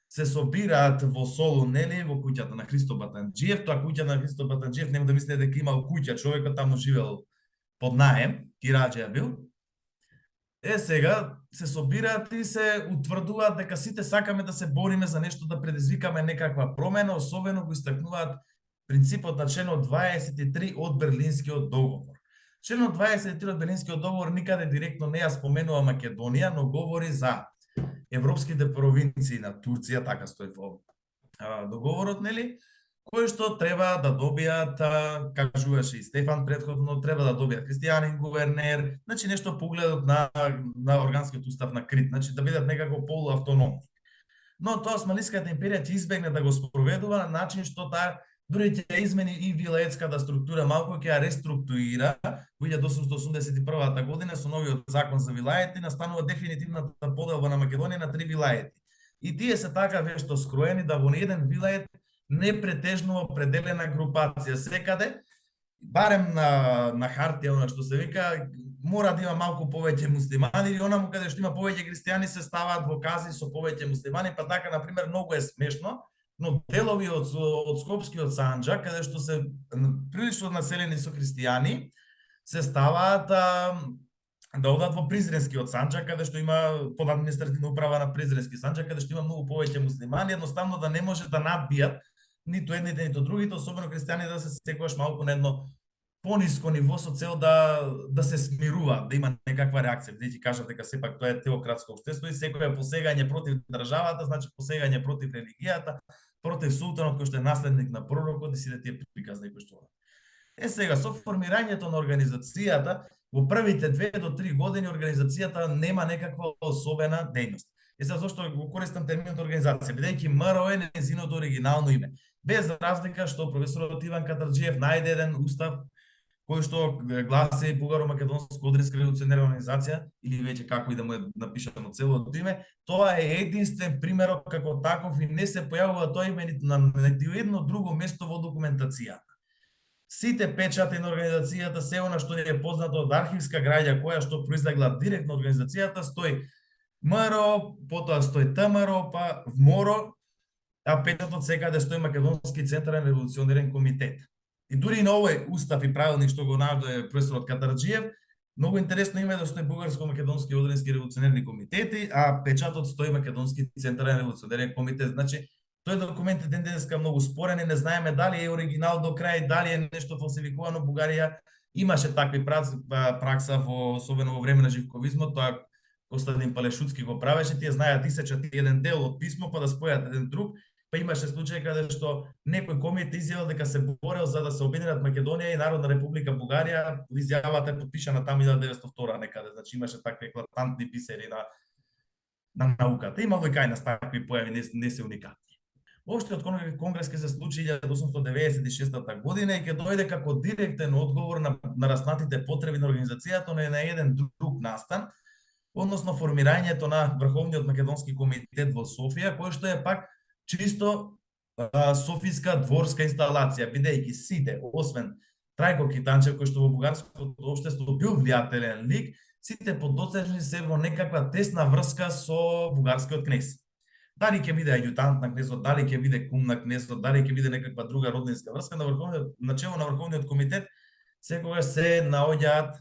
се собираат во Солун, нели, во куќата на Христо Батанџиев. Тоа куќа на Христо Батанџиев, нема да мислите дека имал куќа, човекот таму живел под наем, кираџија бил. Сега се собираат и се утврдуваат дека сите сакаме да се бориме за нешто, да предизвикаме некаква промена, особено го истакнуваат принципот на членот 23 од Берлинскиот договор. Членот 23 од Берлинскиот договор никаде директно не ја споменува Македонија, но говори за европските провинции на Турција, така стои во договорот, нели, кои што треба да добијат, кажуваше и Стефан претходно, треба да добијат христијанин гувернер, значи нешто погледот на органскиот устав на Крит, значи да бидат некако полуавтономни. Но тоа Османлиската империја ќе избегне да го спроведува на начин што таа дури ќе измени и вилаетската структура, малку ќе ја реструктурира во 1881 година со новиот закон за вилаети, настанува дефинитивната поделба на Македонија на 3 вилаети. И тие се така вешто скроени да во еден вилает не претежно определена групација секаде, барем на хартија, она што се вика, мора да има малку повеќе муслимани или онаму каде што има повеќе христијани се ставаат во кази со повеќе муслимани, па така например многу е смешно, но делови од Скопскиот Санџак, каде што се прилично населени со христијани, се ставаат да одат во Призренскиот Санџак, каде што има под административна управа на Призренски Санџак, каде што има многу повеќе муслимани, едноставно да не може да надбијат ниту едните, ниту другите, особено христијани да се секогаш малку на едно пониско ниво со цел да се смирува, да има некаква реакција, бидејќи кажат дека сепак тоа е теократско општество и секој посегање против државата, значи посегање против религијата, против султанот кој што е наследник на пророкот и сите тие приказни кои што. Сега со формирањето на организацијата во првите 2 до 3 години организацијата нема некаква особена дејност. Сега зошто го користам терминот организација, бидејќи МРО е нејзиното оригинално име. Без разлика што професорот Иван Катарџиев најде еден устав кој што гласи Бугаро-македонска одринска револуционерна организација, или веќе како и да му е напишано целото име, тоа е единствен примерок како таков и не се појавува тоа име на ниту едно друго место во документацијата. Сите печати на организацијата, се она што ни е познато од архивска граѓа која што произлегла директно организацијата, стои МРО, потоа стои ТМРО, па ВМОРО, а печатот секаде стои Македонски централен револуционерен комитет. И дури и на овој устав и правилник што го најде професорот Катарџиев, многу интересно име да стои Бугарско-македонски одрински револуционерни комитети, а печатот стои Македонски централен револуционерен комитет. Значи, тој документ е ден денеска многу спорен и не знаеме дали е оригинал до крај, дали е нешто фалсификувано. Бугарија имаше такви пракса особено во време на живковизмот, тоа Костадин Палешуцки го правеше, тие знаеат исечат еден дел од писмо па да спојат еден друг, па имаше случај каде што некој комит изјавил дека се борел за да се обединат Македонија и Народна република Бугарија, изјавата е подпишана таму 1902 некаде, значи имаше такви еклатантни писари на науката. Има и кај нас такви појави, не се уникатни. Општиот конгрес ќе се случи 1896 година и ќе дојде како директен одговор на раснатите потреби на организацијата, но е на еден друг настан, односно формирањето на Врховниот македонски комитет во Софија, кој што е пак чисто софиска дворска инсталација, бидејќи сите, освен Трајко Китанчев, кој што во бугарското општество бил влијателен лик, сите подоцнежни се во некаква тесна врска со бугарскиот кнез. Дали ќе биде ајутант на кнезот, дали ќе биде кум на кнезот, дали ќе биде некаква друга роднинска врска, на чело на Врховниот комитет секогаш се наоѓаат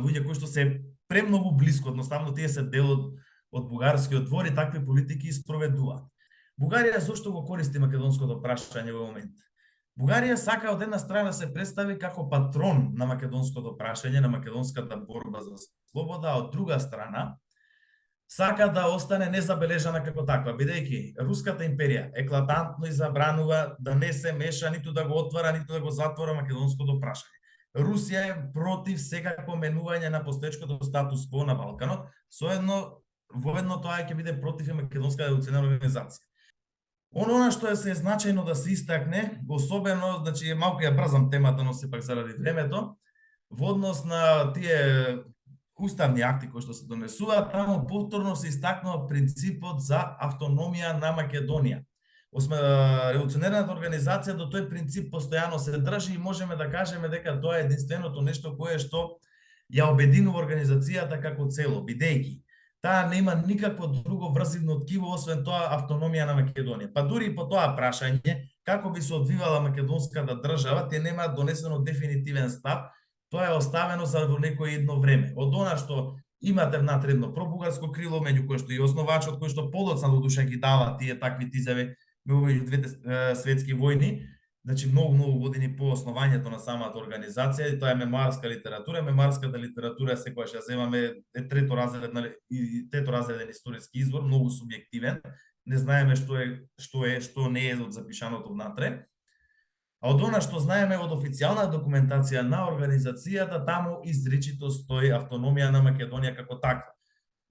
луѓе кои што се премногу блиско, одноставно тие се дел од бугарскиот двор и такви политики спроведуваат. Бугарија зошто го користи македонското прашање во момент? Бугарија сака од една страна се представи како патрон на македонското прашање, на македонската борба за слобода, а од друга страна сака да остане незабележана како таква, бидејќи Руската империја еклатантно и забранува да не се меша, ниту да го отвара, ниту да го затвора македонското прашање. Русија е против секако менување на постоечкото статус кво на Балканот, воедно тоа ќе биде против и македонска револуционерна организација. Она што се значајно да се истакне, особено, значи малку ја брзам темата, но сепак заради времето, во однос на тие уставни акти кои што се донесуваат, таму повторно се истакнува принципот за автономија на Македонија. Револуционерната организација до тој принцип постојано се држи и можеме да кажеме дека тоа е единственото нешто кое што ја обединува организацијата како цело, бидејќи таа нема никакво друго врзивно ткиво освен тоа автономија на Македонија. Па дури и по тоа прашање, како би се одвивала македонската држава, тие немаат донесено дефинитивен став, тоа е оставено за во некој едно време. Од она што имате внатре едно пробугарско крило, меѓу кој што и основачот, кој што подоцна до душа ги дава тие такви тизеви меѓу двете светски војни, значи многу години по основањето на самата организација, и тоа е мемоарска литература. Мемоарската литература секогаш ја земаме треторазреден историски извор, многу субјективен. Не знаеме што не е од запишаното внатре. А од она што знаеме од официјална документација на организацијата, таму изричито стои автономија на Македонија како таква.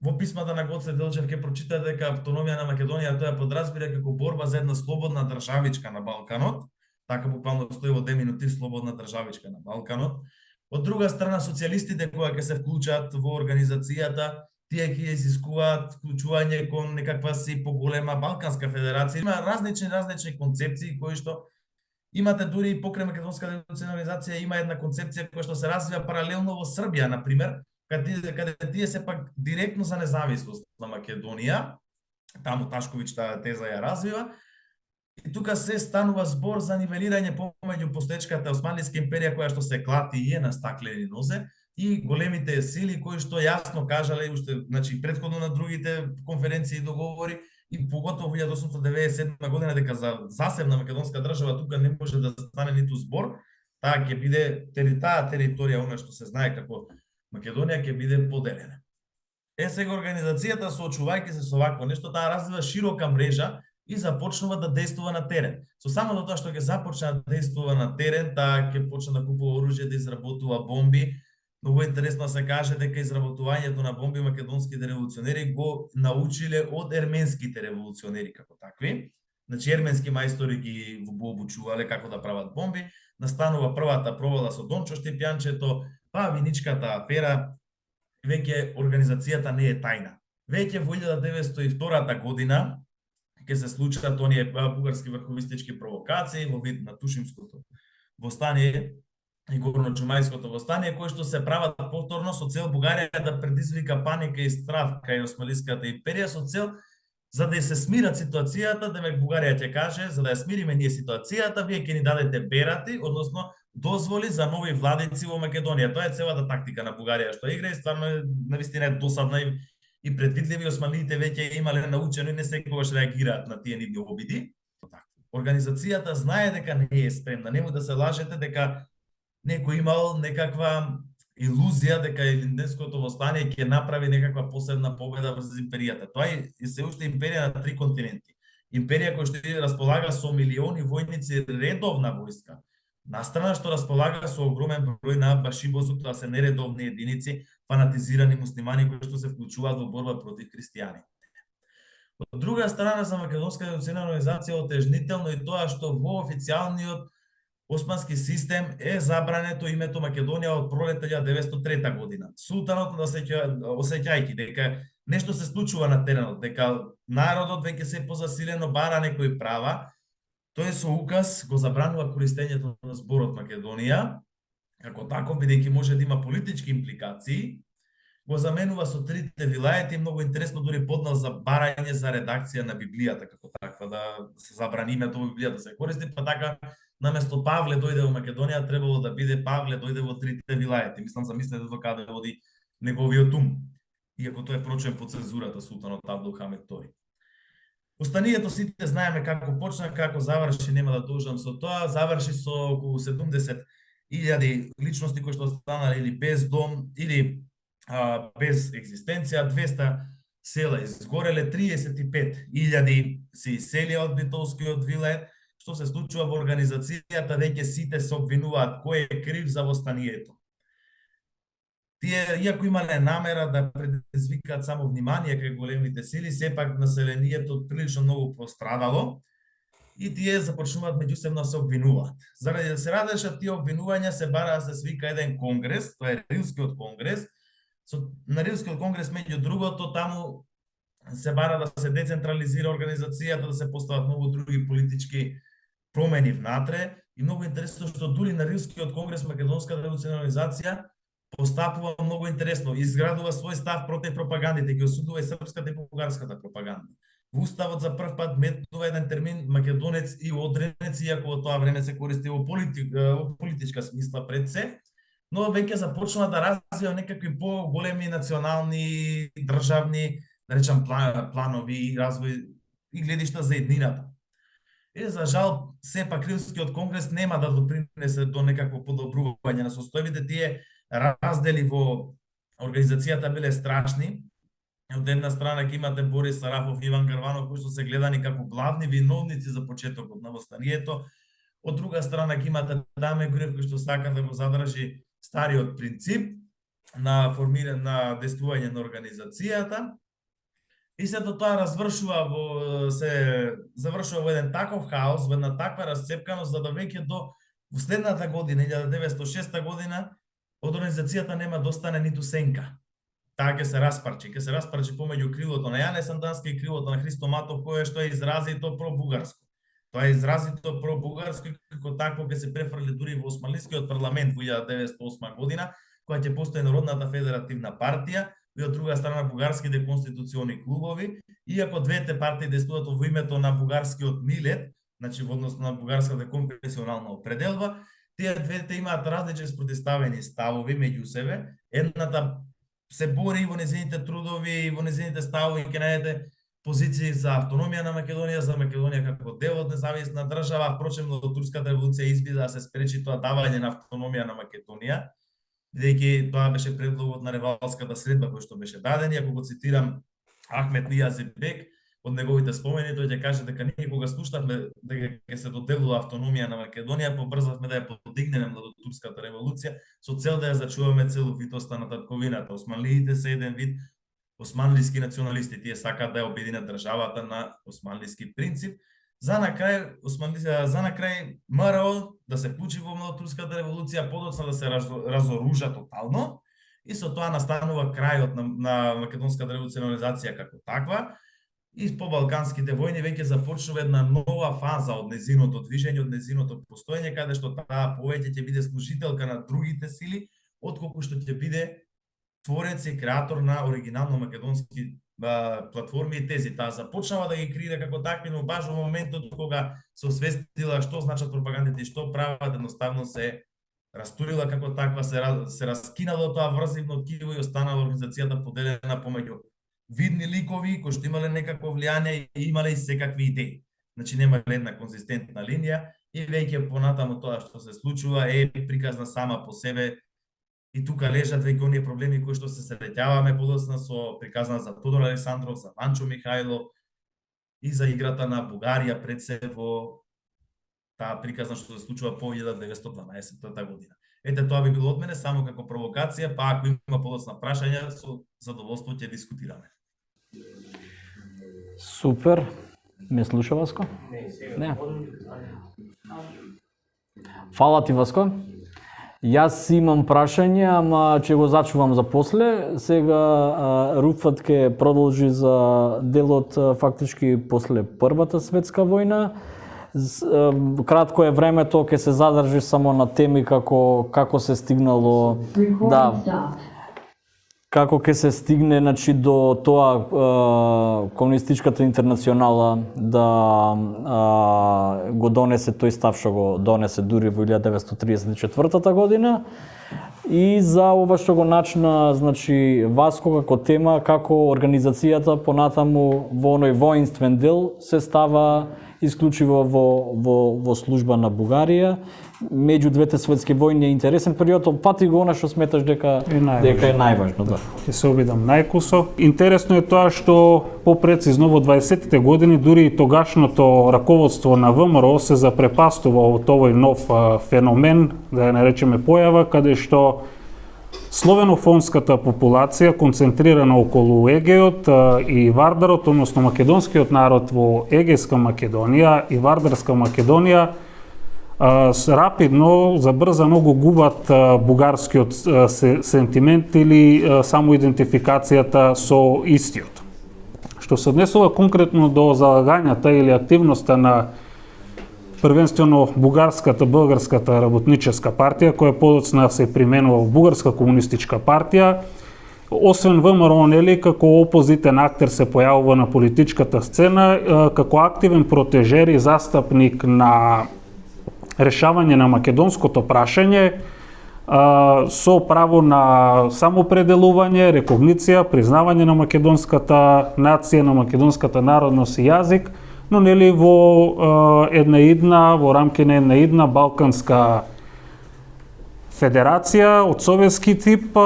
Во писмата на Гоце Делчев ќе прочитате дека автономија на Македонија тоа подразбира како борба за една слободна државичка на Балканот, така буквално стои во деминутив слободна државичка на Балканот. Од друга страна, социјалистите кои ќе се вклучат во организацијата, тие ќе изискуваат вклучување кон некаква си поголема Балканска федерација. Има различни концепции кои што имате дури и покрај Македонска револуционерна организација, има една концепција која што се развива паралелно во Србија, на пример, каде тие се пак директно за независност на Македонија, таму Ташковиќ таа теза ја развива, и тука се станува збор за нивелирање помеѓу постоечката Османлиска империја која што се клати и е на стаклени нозе и големите сили кои што јасно кажале уште, значи претходно на другите конференции и договори и поготово 1897 година дека за засебна македонска држава тука не може да стане ниту збор, таа ќе биде таа територија, она што се знае како Македонија, ќе биде поделена. Сега организацијата, соочувајќи се со вакво нешто, таа развива широка мрежа и започнува да действува на терен. Со само до тоа што ќе започне да действува на терен, таа ќе почне да купува оружје, да изработува бомби, Многу интересно се каже дека изработувањето на бомби македонските револуционери го научиле од ерменските револуционери како такви. Значи ерменски мајстори ги обучувале како да прават бомби. Настанува првата провала со Дончо Штепјанчето, па Виничката афера, веќе организацијата не е тајна. Веќе во 1902 година ќе се случат оние бугарски врховистички провокации во вид на Тушимското востание и Горночумајското востание, кои што се прават повторно со цел Бугарија да предизвика паника и страх кај Османлиската империја, со цел за да се смират ситуацијата, демек Бугарија ќе каже, за да ја смириме ние ситуацијата, вие ќе ни дадете берати, односно дозволи за нови владици во Македонија. Тоа е целата тактика на Бугарија што игра и стварно навистина е досадна и предвидливи. Османите веќе имале научено и не секогаш реагираат на тие нивни обиди. Организацијата знае дека не е спремна, нему да се лажете дека некој имал некаква илузија дека Илинденското востание ќе направи некаква посебна победа врз империјата. Тоа е се уште империја на 3 континенти. Империја која што располага со милиони војници, редовна војска. Настрана што располага со огромен број на башибозу, тоа се нередовни единици, фанатизирани муслимани кои што се вклучуваат во борба против христијани. Од друга страна, за македонска револуционарна организација отежнително и тоа што во официјалниот османски систем е забрането името Македонија од пролетта 1903 година. Султанот осеќајќи дека нешто се случува на теренот, дека народот веќе се позасилено бара некои права, тој со указ го забранува користењето на зборот Македонија, како таков, бидејќи може да има политички импликации, го заменува со трите вилајети, многу интересно дури поднал за барање за редакција на Библијата, како таква, да се забрани името во Библијата да се користи, па така наместо Павле дојде во Македонија, требало да биде Павле дојде во трите вилајети. Мислам, замислете до каде води неговиот ум, иако тој е прочен по цензурата султанот Абдулхамед II. Останието сите знаеме како почна, како заврши, нема да должам со тоа, заврши со околу 70.000 личности кои што останале или без дом, или без екзистенција, 200 села изгореле, 35.000 се иселија од битолскиот вилајет. Што се случува во организацијата, веќе сите се обвинуваат кој е крив за востанието. Тие, иако имале намера да предизвикаат само внимание кај големите сили, сепак населението прилично многу пострадало и тие започнуваат меѓусебно се обвинуваат. Заради да се разрешат тие обвинувања, се бара да се свика еден конгрес, тоа е Рилскиот конгрес. На Рилскиот конгрес, меѓу другото, таму се бара да се децентрализира организацијата, да се постават многу други политички промени внатре, и многу интересно што дури на Рилскиот конгрес македонската револуционарна организација постапува многу интересно, изградува свој став против пропагандите, ги осудува и српската и бугарската пропаганда. Во уставот за прв пат метнува еден термин македонец и одренец, иако во тоа време се користи во политичка смисла пред се, но веќе започнува да развива некакви поголеми национални, државни, да речам, планови и развој и гледишта за еднината. За жал, сепак Рилскиот конгрес нема да допринесе до некакво подобрување на состојбите. Тие раздели во организацијата биле страшни. Од една страна ќе имате Борис Сарафов и Иван Гарванов, кои што се гледани како главни виновници за почетокот на востанието. Од друга страна ќе имате Даме Груев, кој што сака да го задржи стариот принцип на действување на организацијата. И сето тоа се завршува во еден таков хаос, во една таква расцепканост, за да веќе до следната година, 1906 година, од организацијата нема да остане ниту сенка. Таа ќе се распарчи помеѓу крилото на Јане Сандански и крилото на Христо Матов, кое што е изразито пробугарско. Тоа е изразито пробугарско и како такво ќе се префрли дури во Османлискиот парламент во 1908 година, која ќе постои Народната федеративна партија, и од друга страна бугарските конституциони клубови, иако двете партии действуваат во името на бугарскиот милет, значи во однос на бугарската конфесионална определба, тие двете имаат различни спротивставени ставови меѓу себе. Едната се бори во незините трудови, во незините ставови, ќе најдете позиции за автономија на Македонија, за Македонија како дел од независна држава. Впрочем, до турската револуција избида да се спречи тоа давање на автономија на Македонија, бидејќи тоа беше предлогот на Ревалската средба кој што беше даден, и ако го цитирам Ахмет Нијази Бек, од неговите спомени, тој ќе каже дека ние кога слушнавме дека ќе се доделува автономија на Македонија, побрзавме да ја подигнеме младотурската револуција со цел да ја зачуваме целовитоста на татковината. Османлиите се еден вид османлиски националисти, тие сакаат да ја обединат државата на османлиски принцип. За на крај МРО да се вклучи во младотурската револуција, подоцна да се разоружа тотално и со тоа настанува крајот на македонската револуционализација како таква. И по балканските војни веќе започнува една нова фаза од незиното движење, од незиното постоење, каде што таа повеќе ќе биде служителка на другите сили, отколку што ќе биде творец и креатор на оригинално македонски платформи и тези. Таа започнава да ги креира како такви, но баш во моментот кога се освестила што значат пропагандите и што прават, едноставно се растурила како таква, се раскинало тоа врзивно ткиво и останала организацијата поделена помеѓу видни ликови кои што имале некакво влијание и имале и секакви идеи. Значи немале една конзистентна линија и веќе понатаму тоа што се случува е приказна сама по себе. И тука лежат веќе оние проблеми кои што се среќаваме подоцна со приказна за Тодор Александров, за Манчо Михајлов и за играта на Бугарија пред се во таа приказна што се случува по 1912 година. Ете, тоа би било од мене само како провокација, па ако има подоцна прашања, со задоволство ќе дискутираме. Супер. Ме слуша Васко? Не. Фала ти, Васко. Јас имам прашање, ама ќе го зачувам за после. Сега Руфат ќе продолжи за делот фактички после Првата светска војна. Кратко е времето, ќе се задржи само на теми како се стигнало како ќе се стигне, значи, до тоа комунистичката интернационала да го донесе тој став што го донесе дури во 1934 година, и за ова што го начна, значи, Васко како тема, како организацијата понатаму во оној воинствен дел се става исклучиво во служба на Бугарија. Меѓу двете светски војни е интересен период, опати го она што сметаш дека е најважно. Да. Ќе се обидам најкусо. Интересно е тоа што попрецизно во 20-тите години дури и тогашното раководство на ВМРО се запрепастува од овој нов феномен, да ја наречеме појава, каде што словенофонската популација концентрирана околу Егеот и Вардарот, односно македонскиот народ во Егејска Македонија и Вардарска Македонија, рапидно, забрзано го губат бугарскиот сентимент или самоидентификацијата со истиот. Што се однесува конкретно до залагањата или активноста на првенствено българската работническа партија, која подоцна се применува во Бугарска комунистичка партија, освен ВМРО, нели, како опозитен актер се појавува на политичката сцена, како активен протежер и застапник на решавање на македонското прашање, со право на самоопределување, рекогниција, признавање на македонската нација, на македонската народност и јазик, но нели во во рамки на една идна балканска федерација од советски тип,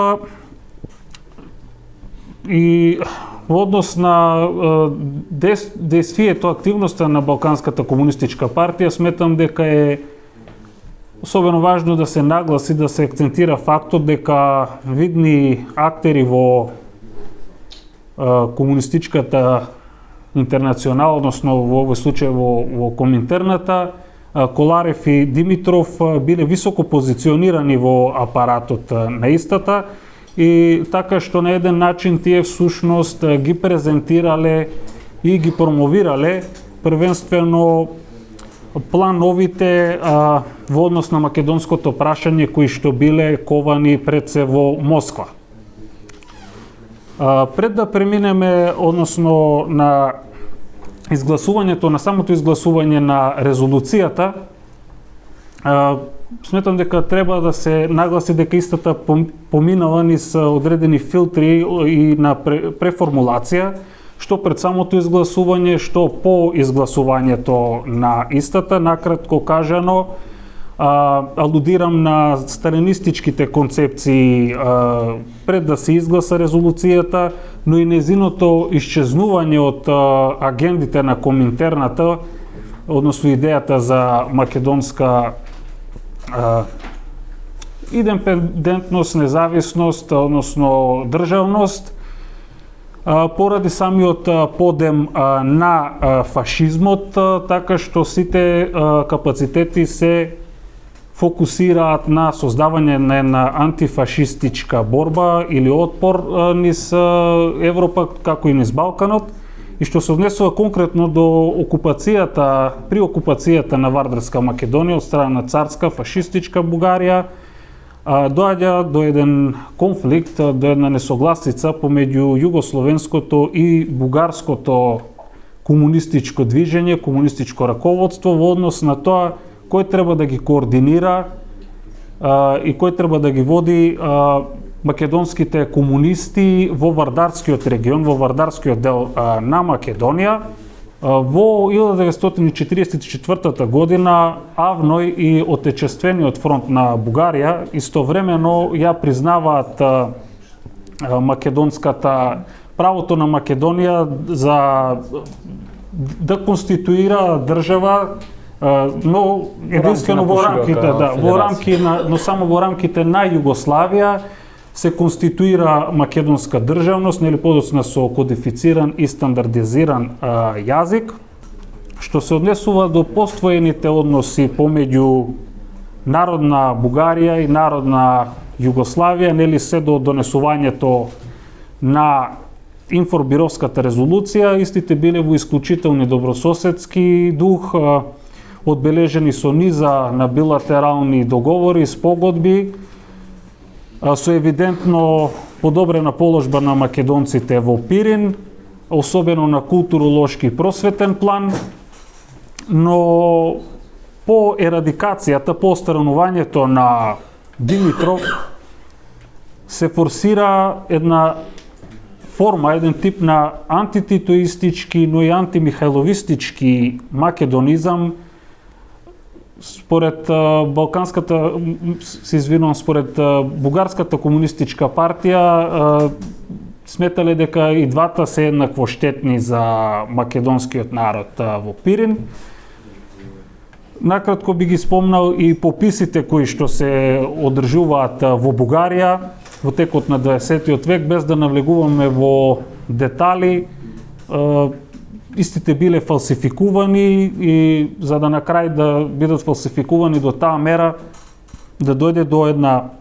и во однос на действието, активноста на Балканската комунистичка партија, сметам дека е особено важно да се нагласи, да се акцентира фактот дека видни актери во комунистичката интернационал, односно во овој случај во Коминтерната, Коларев и Димитров биле високо позиционирани во апаратот на истата, и така што на еден начин тие всушност ги презентирале и ги промовирале првенствено плановите во однос на македонското прашање кои што биле ковани пред се во Москва. Пред да преминеме, односно на изгласувањето, на самото изгласување на резолуцијата, сметам дека треба да се нагласи дека истата поминала низ одредени филтри и на преформулација, што пред самото изгласување, што по изгласувањето на истата. Накратко кажано, алудирам на сталинистичките концепции пред да се изгласа резолуцијата, но и незиното исчезнување од агендите на Коминтерната, односно идејата за македонска индепендентност, независност, односно државност, поради самиот подем на фашизмот, така што сите капацитети се фокусираат на создавање на една антифашистичка борба или отпор низ Европа, како и низ Балканот, и што се однесува конкретно до окупацијата, при окупацијата на Вардарска Македонија од страна на царска фашистичка Бугарија, доаѓа до еден конфликт, до една несогласица помеѓу југословенското и бугарското комунистичко движење, комунистичко раководство во однос на тоа кој треба да ги координира и кој треба да ги води македонските комунисти во Вардарскиот регион, во Вардарскиот дел на Македонија. Во 1944 година АВНОј и Отечествениот фронт на Бугарија истовремено ја признаваат македонската правото на Македонија за да конституира држава, но единствено во рамките, но само во рамките на Југославија се конституира македонска државност, нели подоцна со кодифициран и стандардизиран јазик, што се однесува до постојаните односи помеѓу народна Бугарија и народна Југославија, нели се до донесувањето на информбировската резолуција, истите биле во исклучителни добрососедски дух, одбележени со низа на билатерални договори и спогодби, со евидентно подобрена положба на македонците во Пирин, особено на културолошки и просветен план, но по ерадикацијата, по отстранувањето на Димитров се форсира една форма, еден тип на антититоистички, но и антимихајловистички македонизам, според балканската, се извинувам, според бугарската комунистичка партија, сметале дека и двата се еднакво штетни за македонскиот народ во Пирин. Накратко би ги спомнал и пописите кои што се одржуваат во Бугарија во текот на 20 век, без да навлегуваме во детали. Истите биле фалсификувани и за да на крај да бидат фалсификувани до таа мера да дојде до една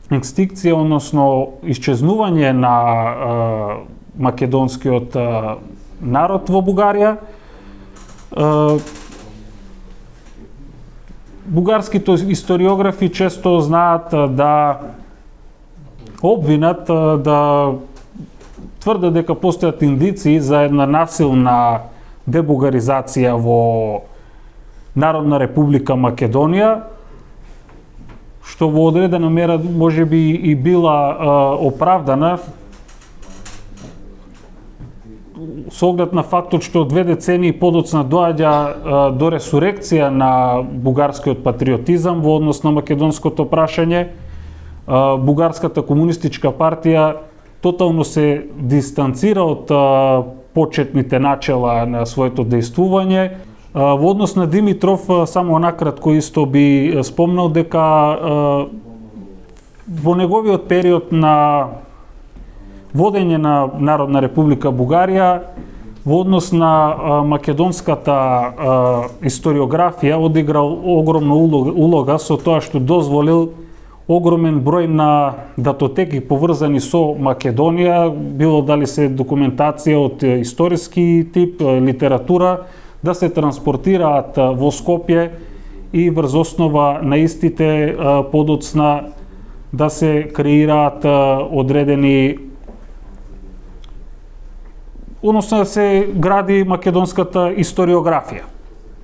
екстинкција, односно исчезнување на македонскиот народ во Бугарија. Бугарските историографи често знаат да обвинат, да тврдат дека постојат индиции за една насилна дебугаризација во Народна република Македонија, што во одредена мера можеби и била оправдана со оглед на фактот што 2 децении подоцна доаѓа до ресурекција на бугарскиот патриотизам во однос на македонското прашање. Бугарската комунистичка партија тотално се дистанцира од почетните начела на своето дејствување. Во однос на Димитров, само накратко исто би спомнал дека во неговиот период на водење на Народна република Бугарија, во однос на македонската историографија одиграл огромна улога со тоа што дозволил огромен број на датотеки поврзани со Македонија, било дали се документација од историски тип, литература, да се транспортираат во Скопје и врз основа на истите подоцна да се креираат одредени, односно да се гради македонската историографија.